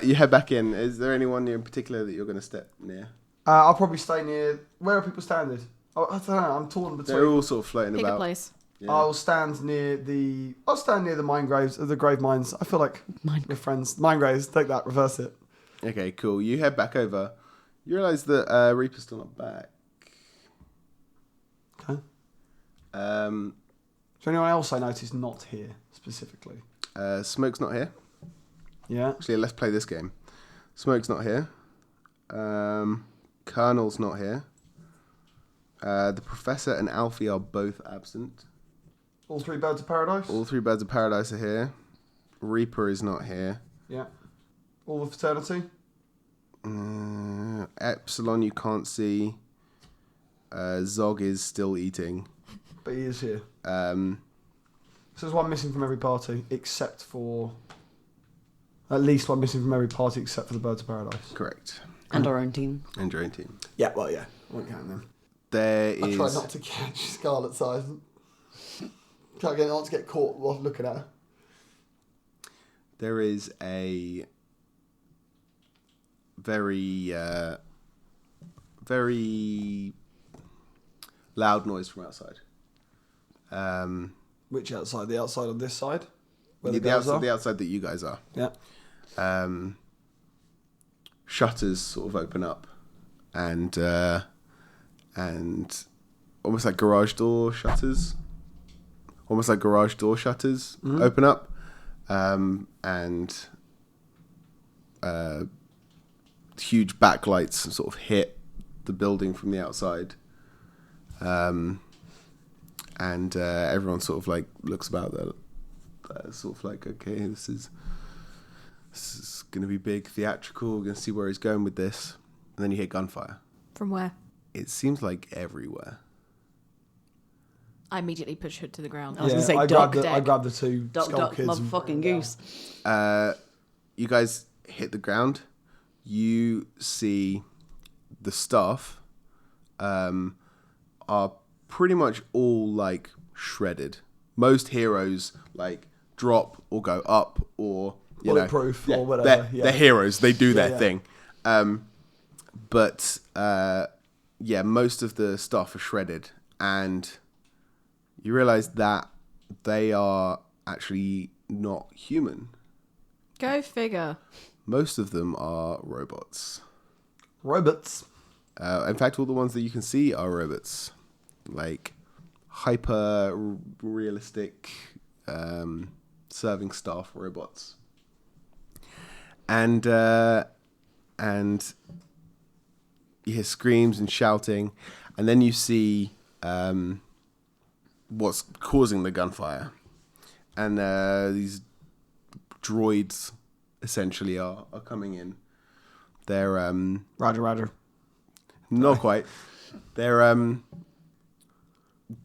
You head back in. Is there anyone in particular that you're going to step near? I'll probably stay near... Where are people standing? Oh, I don't know. I'm torn between... They're all sort of floating Pick about. a place. Yeah. I'll stand near the mine graves, the grave mines. I feel like we're friends. Mine graves, take that, reverse it. Okay, cool. You head back over. You realise that Reaper's still not back. Okay. Um, Is there anyone else I noticed not here, specifically? Smoke's not here. Yeah. Actually, let's play this game. Smoke's not here. Colonel's not here. The Professor and Alfie are both absent. All 3 birds of paradise? All 3 birds of paradise are here. Reaper is not here. Yeah. All the fraternity? Epsilon you can't see. Zog is still eating. But he is here. Um, So there's one missing from every party, except for... At least one missing from every party, except for the birds of paradise. correct. And our own team. And your own team. Yeah, well, yeah. I won't count them. There I is... try not to catch Scarlet's eyes. Not to get caught while looking at her. There is a very, very loud noise from outside. Which outside? The outside on this side? Where The girls outside, the outside that you guys are. Yeah. Shutters sort of open up, and almost like garage door shutters. Open up, and huge backlights sort of hit the building from the outside, and everyone sort of like looks about there, sort of like, okay, this is going to be big, theatrical. We're going to see where he's going with this, and then you hear gunfire. From where? It seems like everywhere. I immediately push Hood to the ground. I was going to say I duck. grabbed the 2 Duck, skull duck, kids. motherfucking goose. You guys hit the ground. You see the staff are pretty much all like shredded. Most heroes like drop or go up or Bulletproof or whatever. They're heroes. They do their yeah. thing. But most of the staff are shredded, and you realize that they are actually not human. Go figure. Most of them are robots. Robots. In fact, all the ones that you can see are robots. Like hyper realistic serving staff robots. And you hear screams and shouting, and then you see what's causing the gunfire. and these droids essentially are coming in. They're Roger. not quite. They're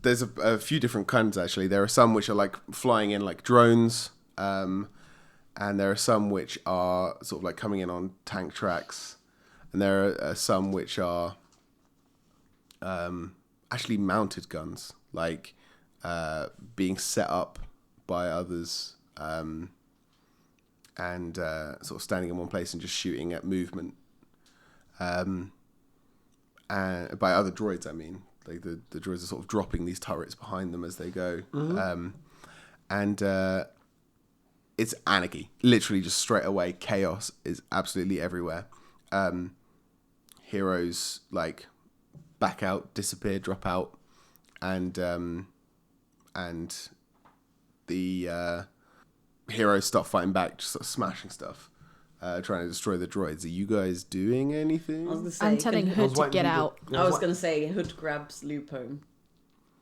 there's a few different kinds actually. There are some which are like flying in like drones, and there are some which are sort of like coming in on tank tracks, and there are some which are actually mounted guns, like being set up by others, and sort of standing in one place and just shooting at movement, and by other droids, I mean. Like the droids are sort of dropping these turrets behind them as they go. And it's anarchy. Literally just straight away, chaos is absolutely everywhere. Heroes like back out, disappear, drop out, and the heroes start fighting back, just sort of smashing stuff. Trying to destroy the droids. Are you guys doing anything? I'm telling Hood to get out. I was going to say Hood grabs Lupo.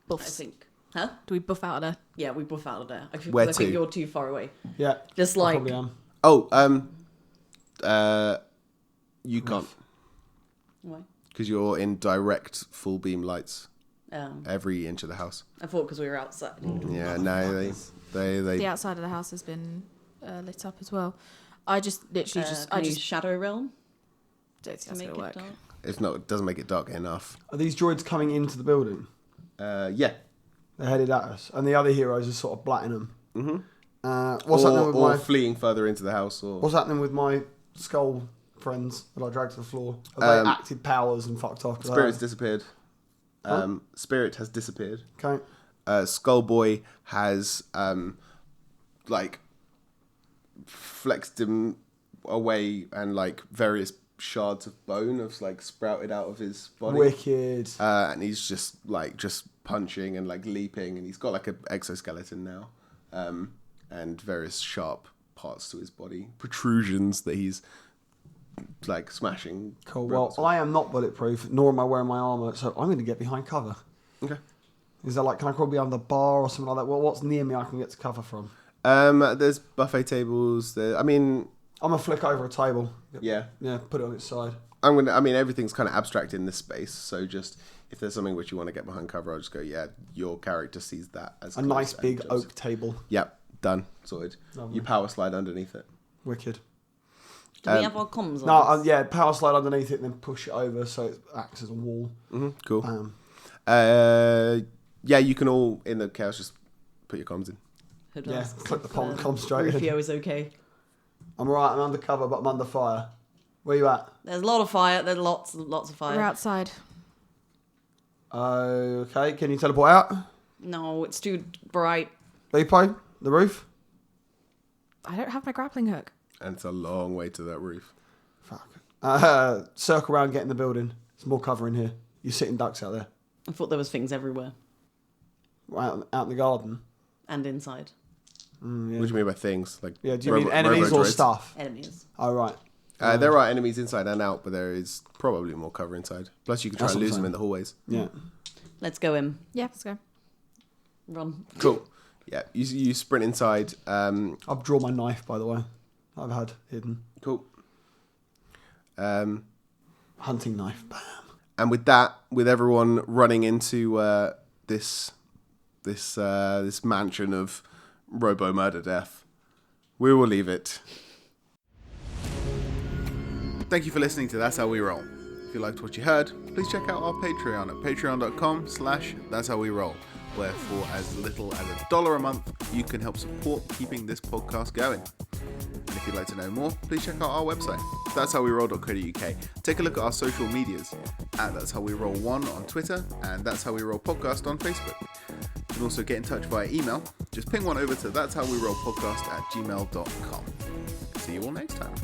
Buffs. I think. Huh? Do we buff out of there? Yeah, we buff out of there. I think you're too far away. Yeah. Just like... You can't. Why? Because you're in direct full beam lights. Oh. Every inch of the house. I thought because we were outside. Yeah, no, they... The outside of the house has been lit up as well. I just literally I just Shadow Realm don't think to make that's gonna work. dark. It doesn't make it dark enough. Are these droids coming into the building? Yeah. They're headed at us, and the other heroes are sort of blatting them. Mm-hmm. What's happening with fleeing further into the house? Or what's happening with my skull friends that I dragged to the floor? Have they acted powers and fucked off? Spirit's disappeared. Spirit has disappeared. Okay. Skullboy has flexed him away, and like various shards of bone have like sprouted out of his body. Wicked. And he's just punching and like leaping, and he's got like an exoskeleton now, and various sharp parts to his body, protrusions that he's like smashing. Cool. Well, I am not bulletproof, nor am I wearing my armor, so I'm going to get behind cover. Okay. Is there can I crawl behind the bar or something like that? Well, what's near me I can get to cover from? There's buffet tables. I'm gonna flick over a table. Yeah. Yeah, put it on its side. Everything's kind of abstract in this space, so just if there's something which you want to get behind cover, I'll just go, yeah, your character sees that as a nice big oak table. Yep, done, sorted. Lovely. You power slide underneath it. Wicked. Do we have our comms on? No, power slide underneath it and then push it over so it acts as a wall. Mm-hmm, cool. Yeah, you can all, in the chaos, just put your comms in. Yeah, click the comms straight in. Rufio is okay. I'm alright, I'm undercover, but I'm under fire. Where you at? There's a lot of fire. There's lots of fire. We're outside. Okay, can you teleport out? No, it's too bright. Lupo, the roof? I don't have my grappling hook. And it's a long way to that roof. Fuck. Circle around, get in the building. There's more cover in here. You're sitting ducks out there. I thought there was things everywhere. Out in the garden. And inside. Yeah. What do you mean by things? Do you mean enemies or stuff? Enemies. Oh, right. There are enemies inside and out, but there is probably more cover inside. Plus, you can try and lose them in the hallways. Yeah. Let's go in. Yeah, let's go. Run. Cool. Yeah, you sprint inside. I've drawn my knife, by the way. I've had hidden. Cool. Hunting knife. Bam. And with that, with everyone running into this mansion of robo murder death, we will leave it. Thank you for listening to That's How We Roll. If you liked what you heard, please check out our Patreon at patreon.com/That's How We Roll, where for as little as $1 a month, you can help support keeping this podcast going. And if you'd like to know more, please check out our website, that'showweroll.co.uk. Take a look at our social medias, at That's How We Roll 1 on Twitter, and That's How We Roll Podcast on Facebook. You can also get in touch via email. Just ping one over to that'showwerollpodcast@gmail.com. See you all next time.